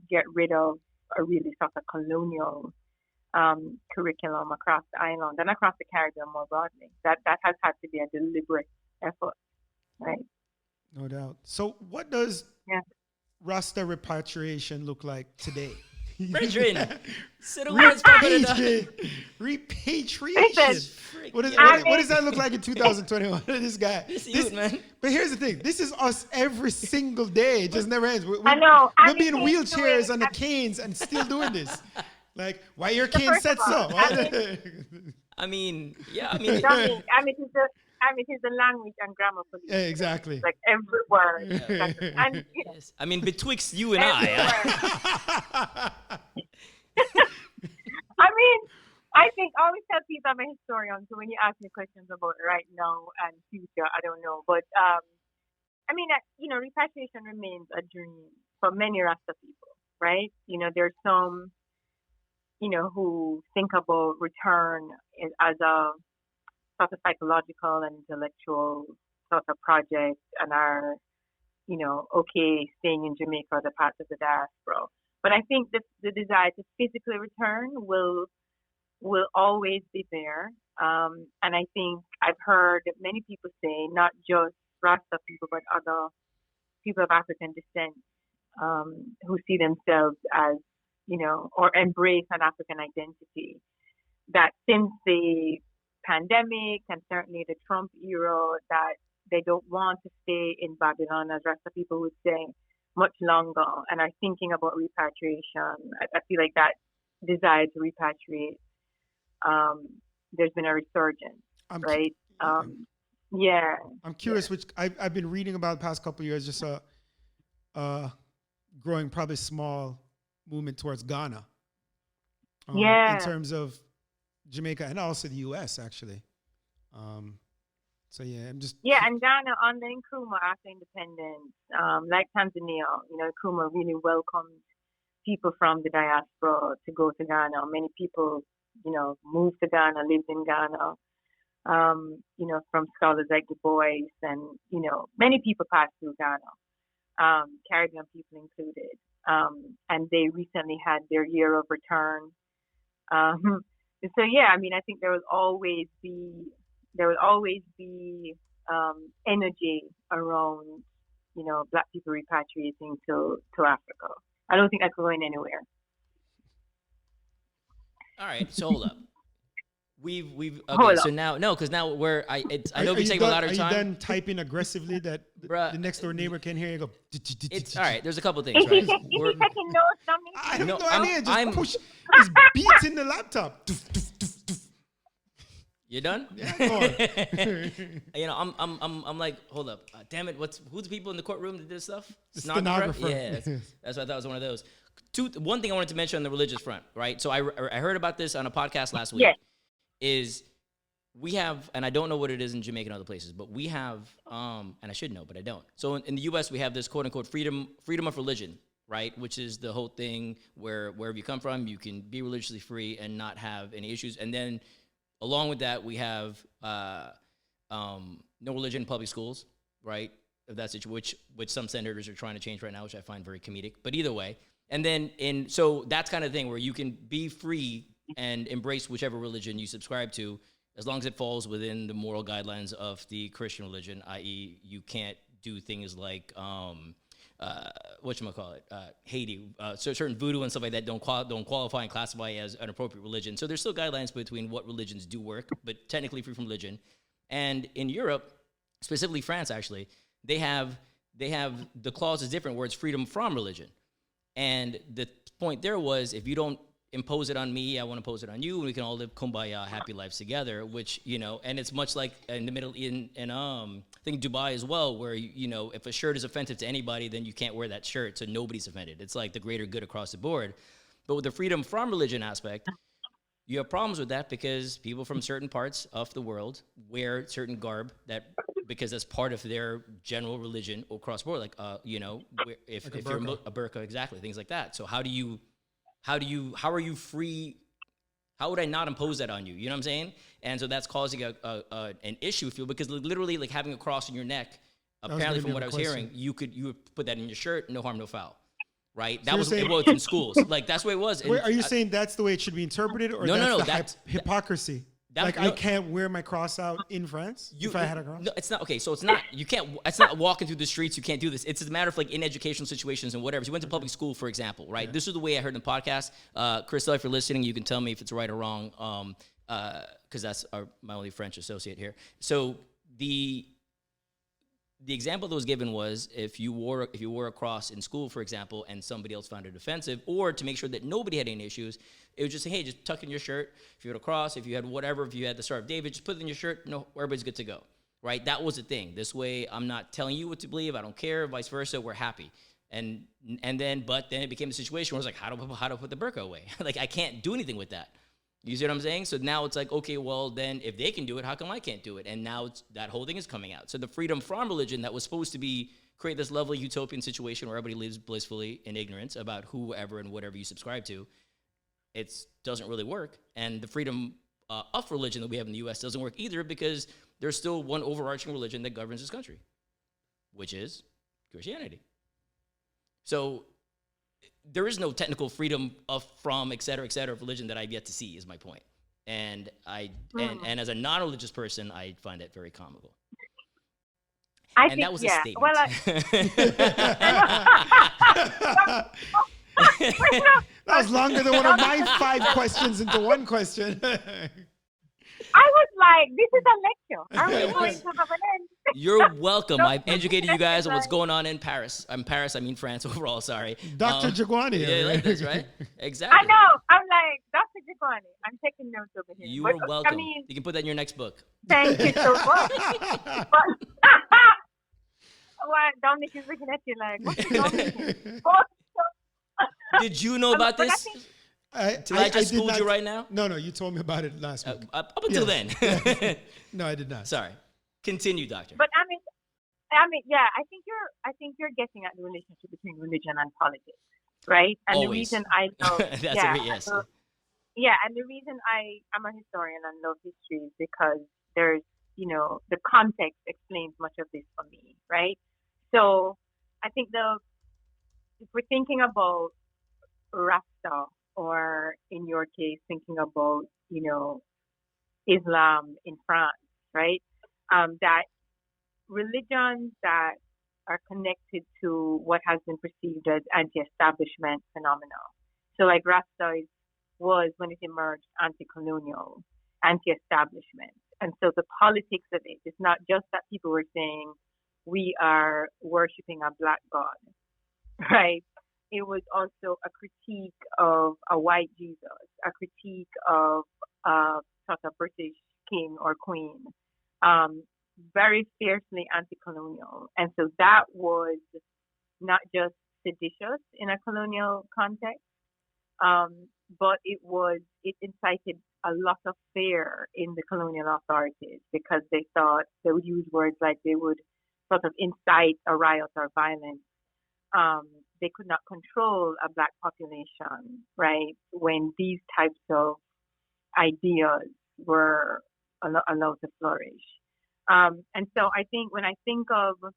get rid of a really sort of colonial curriculum across the island and across the Caribbean more broadly. That has had to be a deliberate effort, right? No doubt. So what does Yeah. Rasta repatriation look like today? Brethren, so the words probably Repatriation. What does that look like in 2021? This guy. Man. But here's the thing. This is us every single day. It just never ends. I know. We'll be in wheelchairs and the canes and still doing this. Like, why your cane said so? I mean, yeah, it is the language and grammar police. Yeah, exactly. Like every word. And, yes. I mean, betwixt you and I. I think I always tell people I'm a historian, so when you ask me questions about right now and future, I don't know. But repatriation remains a dream for many Rasta people, right? There's some, who think about return as a sort of psychological and intellectual sort of project, and are, okay, staying in Jamaica or the parts of the diaspora. But I think the desire to physically return will always be there. And I think I've heard many people say, not just Rasta people, but other people of African descent, who see themselves as, or embrace an African identity, that since the pandemic and certainly the Trump era, that they don't want to stay in Babylon, as Rasta people would say, much longer, and are thinking about repatriation. I feel like that desire to repatriate, there's been a resurgence, right? Yeah. I'm curious, which I've been reading about the past couple of years, just a growing, probably small movement towards Ghana. In terms of Jamaica and also the U.S. actually. And Ghana under Nkrumah after independence, like Tanzania, Nkrumah really welcomed people from the diaspora to go to Ghana. Many people, moved to Ghana, lived in Ghana. From scholars like Du Bois, and many people passed through Ghana, Caribbean people included. And they recently had their year of return. I think there will always be energy around, Black people repatriating to Africa. I don't think that's going anywhere. All right, so hold up. We've okay. So now because now I know we're taking a lot of time. Are you done typing aggressively that the next door neighbor can hear you go? It's all right. There's a couple things. Is he taking notes? I have no idea. Just beating the laptop. You done? Yeah, I'm like, hold up, damn it! Who's the people in the courtroom that did this stuff? The stenographer. Yeah, that's what I thought was one of those. One thing I wanted to mention on the religious front, right? So I heard about this on a podcast last week. Yes. Is we have, and I don't know what it is in Jamaica and other places, but we have, and I should know, but I don't. So in the U.S., we have this quote unquote freedom of religion, right? Which is the whole thing where wherever you come from, you can be religiously free and not have any issues. And then along with that, we have no religion in public schools, right? If that's which some senators are trying to change right now, which I find very comedic. But either way, and then so that's kind of thing where you can be free and embrace whichever religion you subscribe to, as long as it falls within the moral guidelines of the Christian religion, i.e., you can't do things like Haiti, so certain voodoo and stuff like that don't qualify and classify as an appropriate religion. So there's still guidelines between what religions do work, but technically free from religion. And in Europe, specifically France, actually, they have the clause is different where it's freedom from religion. And the point there was, if you don't impose it on me, I want to impose it on you, and we can all live kumbaya, happy lives together, which, and it's much like in the middle, in I think Dubai as well, where, if a shirt is offensive to anybody, then you can't wear that shirt, so nobody's offended. It's like the greater good across the board. But with the freedom from religion aspect, you have problems with that because people from certain parts of the world wear certain garb because that's part of their general religion across the board, like, if you're a burqa, exactly, things like that. So how do you how are you free? How would I not impose that on you? You know what I'm saying? And so that's causing an issue, because literally like having a cross on your neck, apparently from what I was hearing, you would put that in your shirt, no harm, no foul. Right? That was it was in schools. Like that's the way it was. Wait, are you saying that's the way it should be interpreted, or that's hypocrisy? I can't wear my cross out in France if I had a cross? No, it's not. Okay, so it's not, you can't, it's not walking through the streets, you can't do this. It's a matter of like in educational situations and whatever. So you went to public school, for example, right? Yeah. This is the way I heard in the podcast. Crystal, if you're listening, you can tell me if it's right or wrong, because that's my only French associate here. So the example that was given was if you wore a cross in school, for example, and somebody else found it offensive, or to make sure that nobody had any issues, it would just say, hey, just tuck in your shirt. If you had a cross, if you had whatever, if you had the Star of David, just put it in your shirt. No, everybody's good to go, right? That was the thing. This way, I'm not telling you what to believe. I don't care. Vice versa. We're happy. And then it became a situation where I was like, how do I put the burqa away? Like I can't do anything with that. You see what I'm saying? So now it's like, okay, well then if they can do it, how come I can't do it? And now that whole thing is coming out. So the freedom from religion that was supposed to create this lovely utopian situation where everybody lives blissfully in ignorance about whoever and whatever you subscribe to, it doesn't really work. And the freedom of religion that we have in the U.S. doesn't work either, because there's still one overarching religion that governs this country, which is Christianity. So there is no technical freedom from et cetera, of religion that I've yet to see, is my point. And and as a non-religious person, I find it very comical. That was a statement. Well, that was longer than one of my 5 questions into one question. I was like, this is a lecture. Are we going to have an end? You're welcome. I've educated you guys on what's going on in Paris. I mean France overall, sorry. Dr. Jagwani. Yeah, like this, right? Exactly. I know. I'm like, Dr. Jagwani. I'm taking notes over here. You are welcome. You can put that in your next book. Thank you so much. Dominic is looking at you like, what's going on? Did you know about this? Did I just schooled you right now? No, you told me about it last week. Up until then. No, I did not. Sorry. Continue, doctor. But I mean, yeah, I think you're getting at the relationship between religion and politics, right? And Always. The reason I love, yes. And the reason I'm a historian and love history is because there's, the context explains much of this for me, right? So I think if we're thinking about Rasta, or in your case, thinking about, Islam in France, right? That religions that are connected to what has been perceived as anti-establishment phenomena. So like Rasta was, when it emerged, anti-colonial, anti-establishment. And so the politics of it's not just that people were saying, we are worshiping a black god, right? It was also a critique of a white Jesus, a critique of sort of British king or queen, very fiercely anti-colonial. And so that was not just seditious in a colonial context, but it incited a lot of fear in the colonial authorities, because they thought they would use words like they would sort of incite a riot or violence. They could not control a black population, right, when these types of ideas were allowed to flourish. And so I think when I think of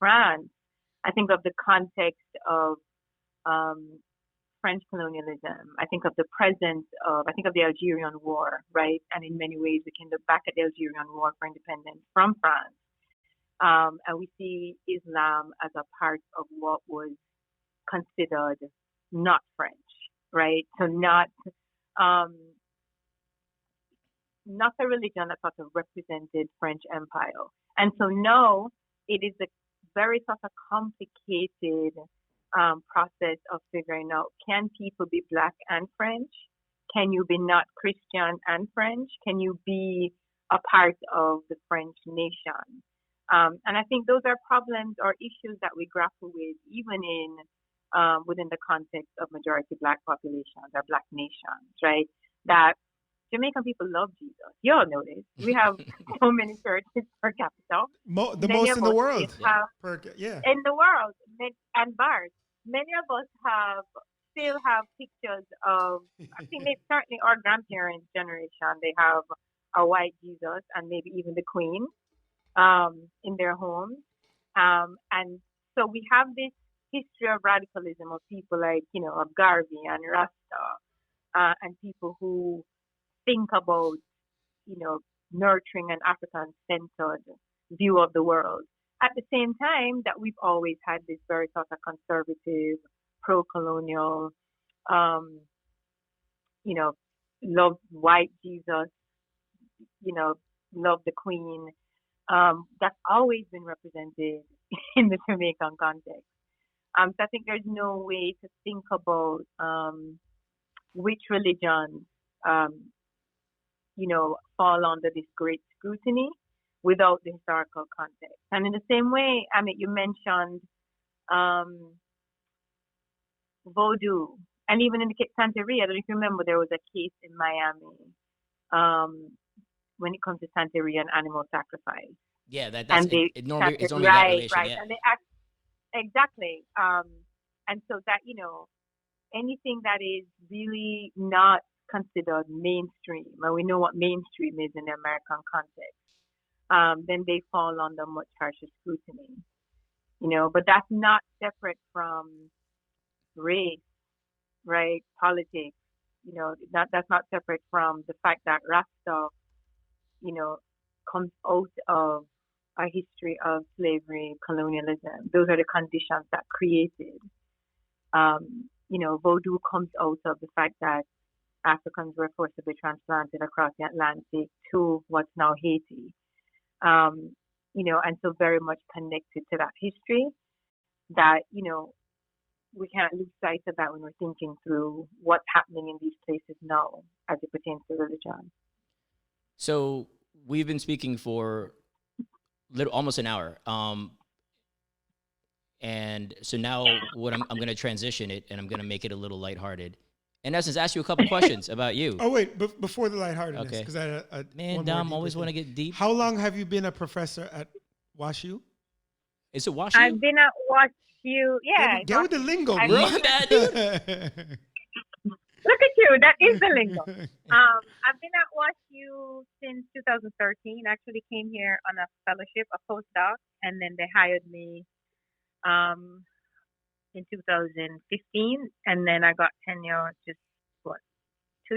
France, I think of the context of French colonialism. I think of the presence I think of the Algerian War, right? And in many ways, we can look back at the Algerian War for independence from France. And we see Islam as a part of what was considered not French, right? So not a religion that sort of represented French Empire. And so now it is a very sort of complicated process of figuring out, can people be black and French? Can you be not Christian and French? Can you be a part of the French nation? And I think those are problems or issues that we grapple with even within the context of majority black populations or black nations, right? That Jamaican people love Jesus. You all know this. We have so many churches per capita. The most in the world. In the world. And bars. Many of us have still have pictures of, I think they certainly our grandparents' generation, they have a white Jesus and maybe even the Queen in their homes. And so we have this history of radicalism of people like, of Garvey and Rasta, and people who think about, nurturing an African-centered view of the world. At the same time, that we've always had this very sort of conservative, pro-colonial, um, love white Jesus, love the Queen. That's always been represented in the Jamaican context. So I think there's no way to think about which religions, fall under this great scrutiny without the historical context. And in the same way, I mean, you mentioned voodoo, and even in the case Santeria, I don't know if you remember, there was a case in Miami when it comes to Santeria and animal sacrifice. Yeah, It's normally regulation. right, Yeah. and they act exactly. And so that anything that is really not considered mainstream, and we know what mainstream is in the American context, then they fall under much harsher scrutiny. But that's not separate from race, right? Politics. That's not separate from the fact that Rasta, comes out of a history of slavery, colonialism. Those are the conditions that created. Voodoo comes out of the fact that Africans were forcibly transplanted across the Atlantic to what's now Haiti. And so very much connected to that history that, we can't lose sight of that when we're thinking through what's happening in these places now as it pertains to religion. So we've been speaking for almost an hour. And so now what I'm going to transition it, and I'm going to make it a little lighthearted. In essence, ask you a couple questions about you. Oh wait, before the lightheartedness, Okay. because I had Man, Dom always want to get deep. How long have you been a professor at Washu? Is it Washu? I've been at Washu, yeah. Get with the lingo, I bro. My bad, dude. Look at you, that is the lingo. I've been at WashU since 2013. I actually came here on a fellowship, a postdoc, and then they hired me in 2015, and then I got tenure just almost 2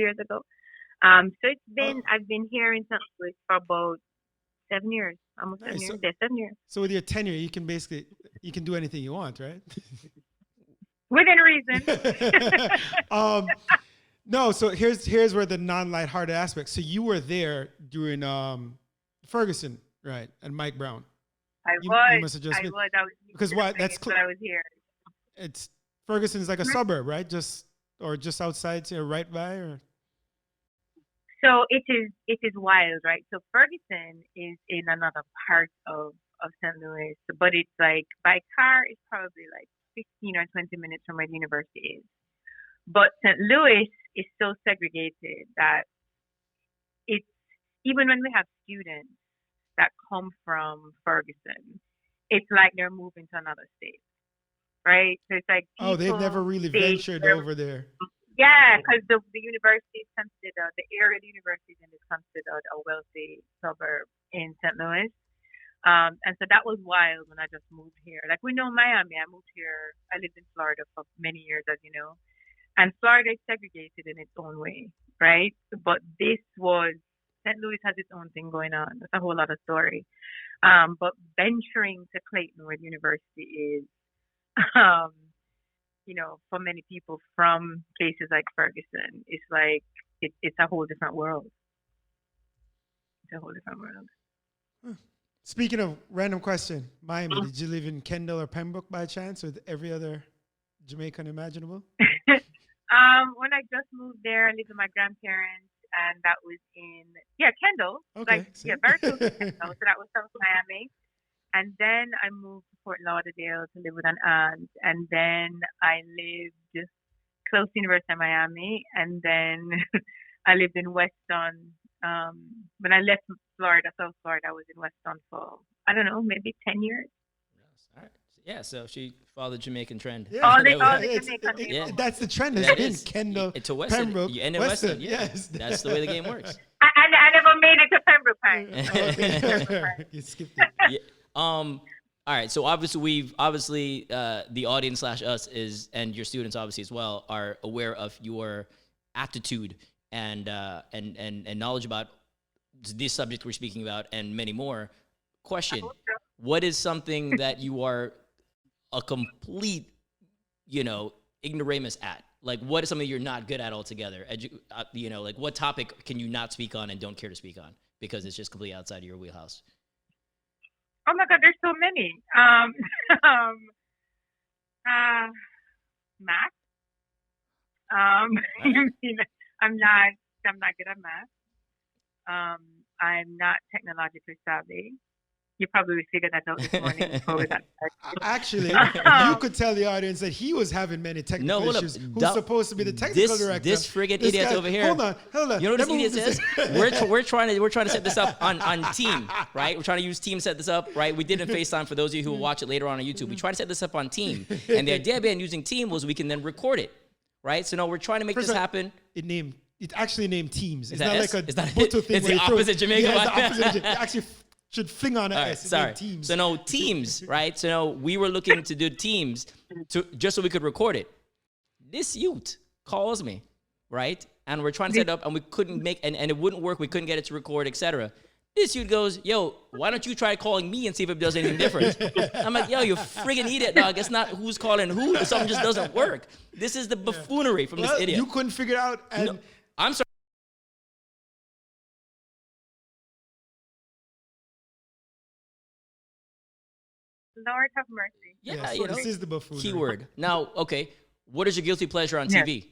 years ago. So it's been I've been here in St. Louis for about 7 years, almost 7 years. 7 years. So with your tenure, you can do anything you want, right? Within reason. No, so here's where the non-lighthearted aspect. So you were there during Ferguson, right, and Mike Brown. I was. Because what? That's I was here. It's Ferguson's like a suburb, right? Just outside, right by, or. So it is wild, right? So Ferguson is in another part of St. Louis, but it's like by car it's probably like 15 or 20 minutes from where the university is. But St. Louis is so segregated that it's, even when we have students that come from Ferguson, it's like they're moving to another state, right? So it's like they've never really ventured over there. Yeah, because the university is considered, the area of the university is considered a wealthy suburb in St. Louis. And so that was wild when I just moved here. Like, we know Miami. I moved here. I lived in Florida for many years, as you know. And Florida is segregated in its own way, right? But St. Louis has its own thing going on. That's a whole other story. But venturing to Clayton, where the university is, for many people from places like Ferguson, it's like, it's a whole different world. It's a whole different world. Huh. Speaking of random question, Miami, did you live in Kendall or Pembroke by chance, or every other Jamaican imaginable? When I just moved there, I lived with my grandparents, and that was in Kendall. Okay, very close to Kendall. So that was South Miami. And then I moved to Fort Lauderdale to live with an aunt, and then I lived close to University of Miami, and then I lived in Weston. When I left Florida, South Florida, I was in Weston for, I don't know, maybe 10 years. Yes. All right. See, Yeah, so she followed the Jamaican trend. Yeah. All the It's- Jamaican Yeah. people. That's the trend. That It's is. been Kendall, To Western. Pembroke, You end in Western. Yeah. Yes. That's the way the game works. I never made it to Pembroke Pines. Okay. You skipped it. Yeah. All right. So obviously the audience / us is, and your students obviously as well, are aware of your aptitude and knowledge about this subject we're speaking about and many more. Question: what is something that you are a complete, ignoramus at? Like, what is something you're not good at altogether? Like, what topic can you not speak on and don't care to speak on because it's just completely outside of your wheelhouse? Oh my God, there's so many. Math. I'm not good at math. I'm not technologically savvy. You probably figured that out this morning before we got started. Actually, you could tell the audience that he was having many technical hold up. issues. Who's supposed to be the technical director? This friggin' This idiot guy- over here. Hold on. You know what Let this me idiot move says? this- we're trying to set this up on Team, right? We're trying to use Team to set this up, right? We did it FaceTime for those of you who will watch it later on YouTube. We try to set this up on Team, and the idea behind using Team was we can then record it, right? So no, we're trying to make this happen. It actually named Teams. It's that not S? like a Is that Bhutto it? thing. It's where the you throw- opposite Jamaica Yeah, it's the one. opposite. It actually should fling on an All right, S. It's sorry. named Teams. So no, Teams, right? So no, we were looking to do Teams just so we could record it. This youth calls me, right? And we're trying to set it up, and we couldn't make, and it wouldn't work. We couldn't get it to record, etc. This dude goes, yo, why don't you try calling me and see if it does anything different? I'm like, yo, you friggin' idiot, dog. It's not who's calling who. Something just doesn't work. This is the buffoonery from this Well, idiot. you couldn't figure it out. And No, I'm sorry. Lord have mercy. Yeah, so this is the buffoonery. keyword. Now, okay, what is your guilty pleasure on TV?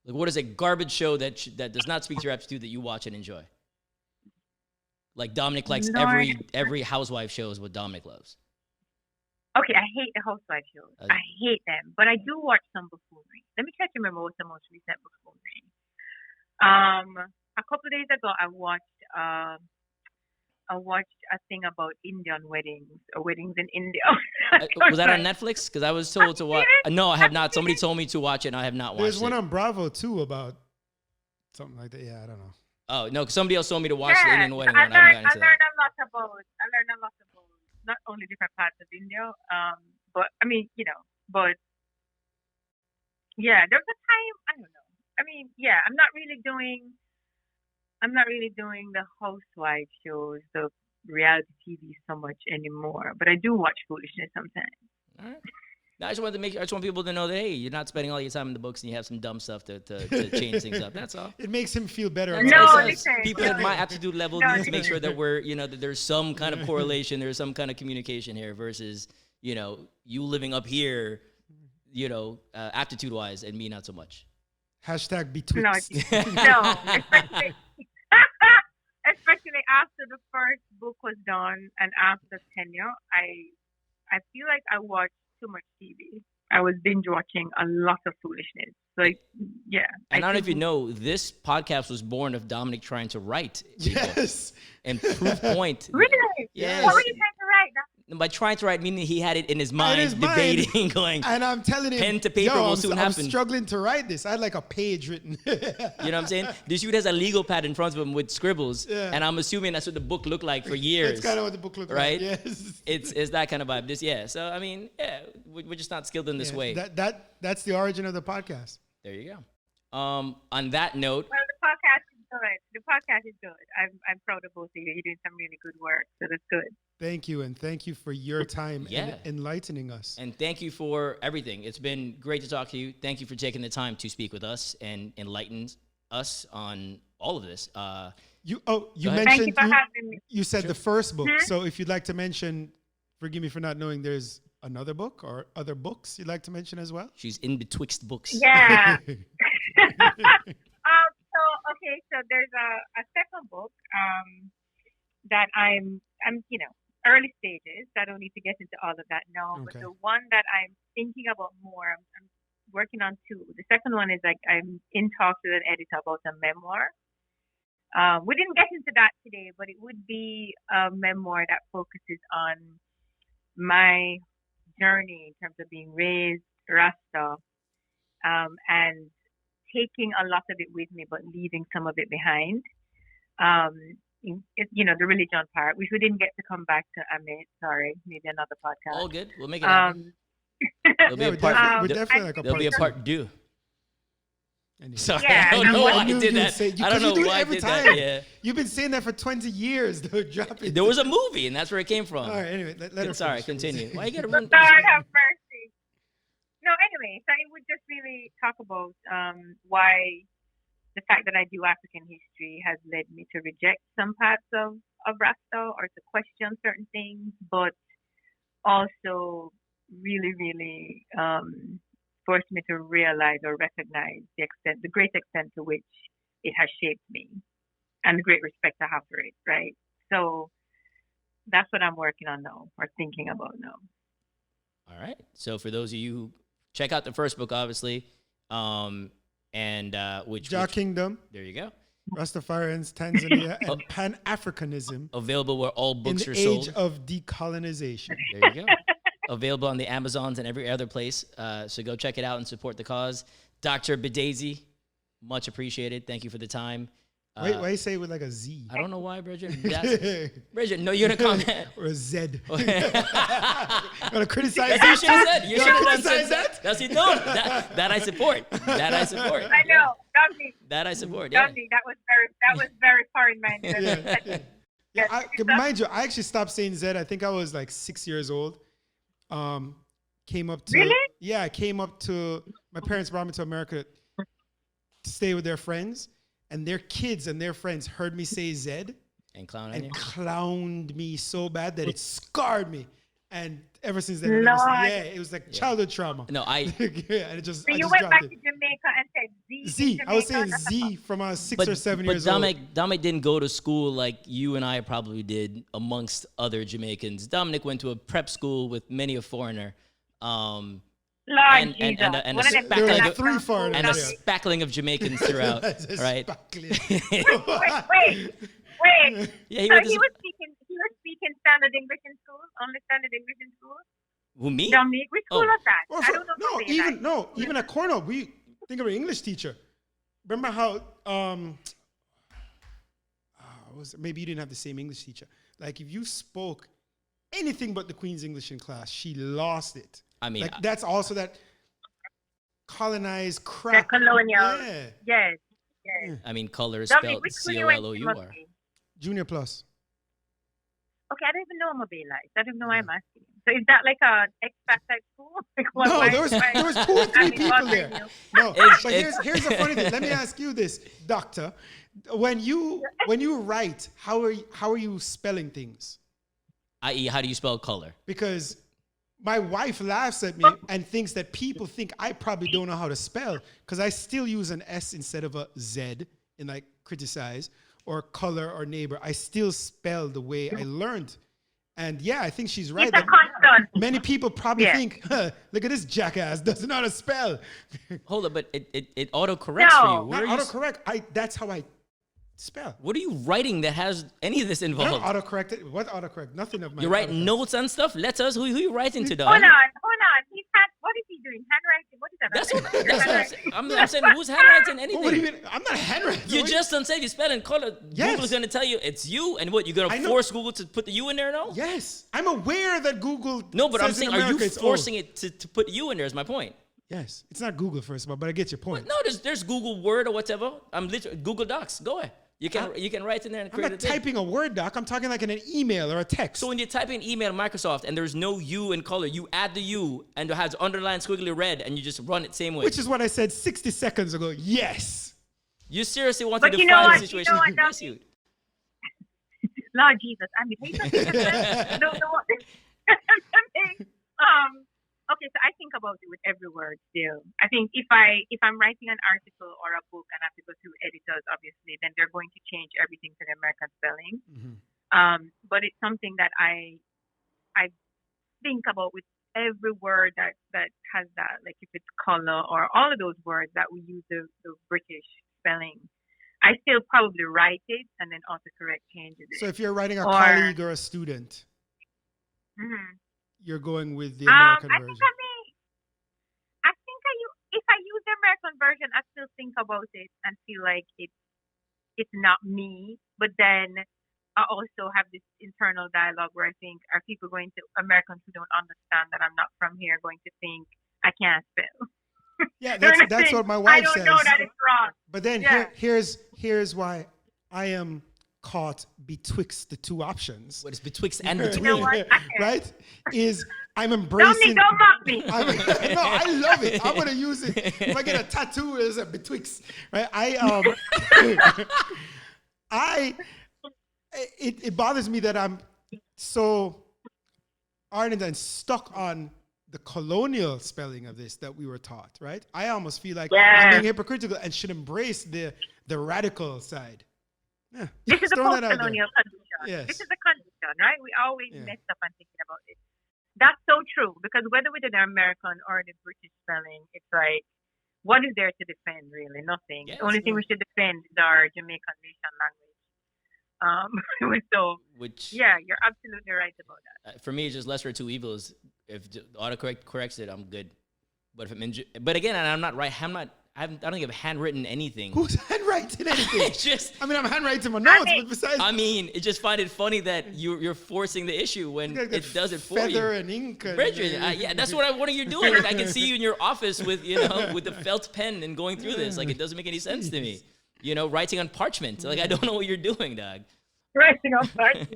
Like, what is a garbage show that does not speak to your aptitude that you watch and enjoy? Like Dominic likes Lord. every housewife show is what Dominic loves. Okay, I hate the housewife shows. I hate them, but I do watch some buffoonery. Let me try to remember what's the most recent buffoonery. A couple of days ago, I watched a thing about Indian weddings or weddings in India. Was that on Netflix? Because I was told to watch. No, I have not. Somebody told me to watch it, and I have not watched There's it. one on Bravo too about something like that. Yeah, I don't know. Oh no, 'cause somebody else told me to watch the Indian wedding I one. I haven't gotten into that. learned a lot about not only different parts of India, but I mean, but yeah, there was a time, I don't know. I mean, yeah, I'm not really doing the housewife shows, the reality TV so much anymore, but I do watch foolishness sometimes. All right. I just want people to know that, hey, you're not spending all your time in the books and you have some dumb stuff to change things up. That's all. It makes him feel better. That's about all. listen. People at my aptitude level need to make sure that we're, that there's some kind of correlation, there's some kind of communication here versus, you living up here, aptitude-wise and me not so much. Hashtag No, betwixt. no, especially after the first book was done and after tenure, I feel like I watched too much TV. I was binge watching a lot of foolishness. Like, yeah. And I don't know if you know, this podcast was born of Dominic trying to write. People. Yes. And proof point. Really? Yes. What were you trying to write? By trying to write, meaning he had it in his mind, his mind. debating, going, And I'm telling him, pen to paper will soon I'm happen. struggling to write this. I had like a page written. You know what I'm saying? This dude has a legal pad in front of him with scribbles, Yeah. and I'm assuming that's what the book looked like for years. That's kind of what the book looked right? like. Yes. It's that kind of vibe. So I mean, yeah, we're just not skilled in this way. That's the origin of the podcast. There you go. On that note, Well, the podcast is good. The podcast is good. I'm proud of both of you. You're doing some really good work, so that's good. Thank you, and thank you for your time Yeah. and enlightening us. and thank you for everything. It's been great to talk to you. Thank you for taking the time to speak with us and enlighten us on all of this. You ahead. mentioned Thank you for having me. you said the first book. Hmm? So if you'd like to mention, forgive me for not knowing, there's another book or other books you'd like to mention as well. She's in betwixt books. Yeah. So there's a second book that I'm early stages. I don't need to get into all of that now. Okay. But the one that I'm thinking about more, I'm working on two. The second one is like I'm in talks with an editor about a memoir. We didn't get into that today, but it would be a memoir that focuses on my journey in terms of being raised Rasta, and taking a lot of it with me, but leaving some of it behind. The religion part, which we didn't get to come back to. Amit, sorry, maybe another podcast. All good. We'll make it happen. There'll be a part. we're definitely like a There'll part be a two. part two. Anyway. Sorry, Yeah, I don't know why I knew did you would that. say- I don't you know do it why I every did time. that. Yeah. You've been saying that for 20 years. Though, drop it. There was a movie, and that's where it came from. All right. Anyway, let her Sorry, finish. continue. Why you gotta ruin? Lord have mercy. No, anyway, so it would just really talk about why the fact that I do African history has led me to reject some parts of Rasta or to question certain things, but also really, really forced me to realize or recognize the great extent to which it has shaped me and the great respect I have for it, right? So that's what I'm working on now or thinking about now. All right. So for those of you who check out the first book, obviously, which Kingdom, there you go, Rastafarians, Tanzania, and Pan-Africanism available where all in books the are age sold. of decolonization. There you go. Available on the Amazons and every other place. So go check it out and support the cause. Dr. Bedasse, much appreciated. Thank you for the time. Why you say it with like a Z? I don't know why, Bridget. Bridget, no, you're gonna comment. Or a Z. Gonna criticize That's what you should have said. You You should have gonna done criticize that. that? That's it. No, that I support. That I support. I know, Dominic. That I support. Yeah. Dominic, that was very foreign minded. Mind you, I actually stopped saying Z. I think I was like 6 years old. Came up to Really? Yeah, I came up to my parents brought me to America to stay with their friends, and their kids and their friends heard me say Z And clown on and you. clowned me so bad that it scarred me. And ever since then, Lord. it was like childhood trauma. No, yeah, and it just So I you just went dropped back it. to Jamaica and said Z. Z. in I was Jamaica? saying Z from 6 or 7 years but old. Dominic didn't go to school like you and I probably did, amongst other Jamaicans. Dominic went to a prep school with many a foreigner. Lord and Jesus. a One of them spackling There were of- three foreigners. and a Yeah. spackling of Jamaicans throughout, right? Wait. Yeah, he So went to he was speaking standard English in school, only standard English in school. who, me? Dominique, which school Oh. was that? Well, I don't know. even at Cornell, we think of an English teacher. Remember how maybe you didn't have the same English teacher. Like if you spoke anything but the Queen's English in class, she lost it. I mean, Like that's also that colonized The crap. colonial. Yeah. Yes. I mean, color is Dominique, spelled which school you went to? COLOUR. Junior plus. Okay, I don't even know Mobile Life. I don't know why I'm asking. So is that like a expat type school? Like what, No, why- there was why- 2 or 3 I mean, people bothering there. you? No, It's- but here's the funny thing. Let me ask you this, Doctor. When you write, how are you spelling things? I.e., how do you spell color? Because my wife laughs at me and thinks that people think I probably don't know how to spell because I still use an S instead of a Z in like criticize or color or neighbor. I still spell the way I learned. And yeah, I think she's right. It's a that constant. many people probably Yeah. think, look at this jackass, doesn't know how to spell. Hold up, but it autocorrects for you. No. Where Not are you? autocorrect. That's how I spell. What are you writing that has any of this I don't involved? autocorrect it. What autocorrect? Nothing of my. You write autocorrect. notes and stuff. Letters. Who you writing to, dog? Hold on. What is he doing? Handwriting? What is that? That's what I'm saying. I'm saying, who's handwriting anything? What do you mean? I'm not handwriting. You What- just don't say you spell in color. Yes. Google's gonna tell you it's you, and what you're I gonna know. force Google to put the you in there now? Yes, I'm aware that Google. No, but I'm says in saying, are you America it's forcing old. it to put you in there? Is my point. Yes, it's not Google first of all, but I get your point. No, there's Google Word or whatever. I'm literally Google Docs. Go ahead. You can write in there and I'm create not a thing. typing a Word doc. I'm talking like in an email or a text. So when you type in email Microsoft and there's no U in color, you add the U and it has underlined squiggly red and you just run it same way. Which is what I said 60 seconds ago. Yes. You seriously want But to you know define what? the You situation? know what, Yes, Dominic? you. Lord Jesus, I mean, no, okay, so I think about it with every word still. I think if I'm writing an article or a book and I have to go through editors, obviously, then they're going to change everything to the American spelling. Mm-hmm. But it's something that I think about with every word that has that, like if it's color or all of those words that we use the British spelling. I still probably write it and then autocorrect changes it. So if you're writing a Or- colleague or a student, Mhm. you're going with the I American think version? If I use the American version, I still think about it and feel like it's not me. But then I also have this internal dialogue where I think, are people going to Americans who don't understand that I'm not from here going to think I can't spell? Yeah, They're gonna that's think, what my I wife don't says. know that it's wrong. But then Yeah. here's why I am caught betwixt the two options. What is betwixt and You between? know what? I can't. Right? Is I'm Don't embracing. mock me. No, I love it. I'm gonna use it. If I get a tattoo, it's a betwixt, right? It bothers me that I'm so ardent and stuck on the colonial spelling of this that we were taught, right? I almost feel like I'm being hypocritical and should embrace the radical side. Yeah, This is a throwing that out there. post-colonial condition. Yes. This is a condition, right? We always Yeah. mess up on thinking about it. That's so true because whether we did the American or the British spelling, it's like, what is there to defend? Really, nothing. Yes, the only thing we should defend is our Jamaican nation language. So Which yeah, you're absolutely right about that. for me is just lesser of two evils. If the autocorrect corrects it, I'm good. But if but again, and I'm not right. I don't think I've handwritten anything. Who's handwriting anything? It's just, I mean, I'm handwriting my notes, but besides, I mean, it just find it funny that you're forcing the issue when it does it for feather you. and ink. And, Bridget, yeah, that's what you're doing. Like, I can see you in your office with with the felt pen and going through this. Like, it doesn't make any sense to me. Writing on parchment. Like, I don't know what you're doing, dog. Writing on parchment.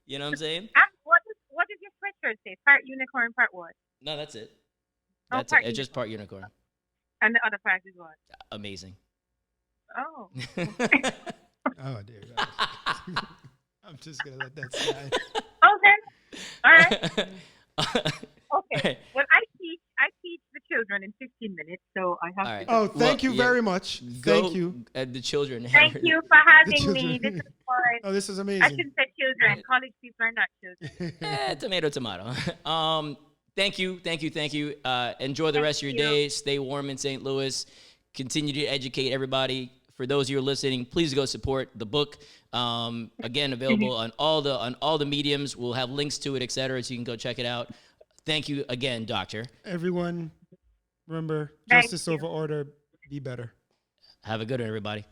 You know what I'm saying? And what does your sweatshirt say? Part unicorn, part what? No, that's it. Oh, That's part it. It's just part unicorn. And the other part is what? Amazing. Oh. oh dear God. I'm just gonna let that slide. Okay. All right. Okay. Right. Well, I teach the children in 15 minutes, so I have All right. to. Oh, thank you yeah. very much. Go Thank you. at the children. Thank you for having me. children. This is fun. Oh, this is I amazing. shouldn't say children. College people are not children. Tomato. Thank you. Enjoy the rest of your day. Stay warm in St. Louis. Continue to educate everybody. For those of you who are listening, please go support the book. Again, available on all the mediums. We'll have links to it, etc., so you can go check it out. Thank you again, Doctor. Everyone, remember, Thank justice you. over order. Be better. Have a good one, everybody.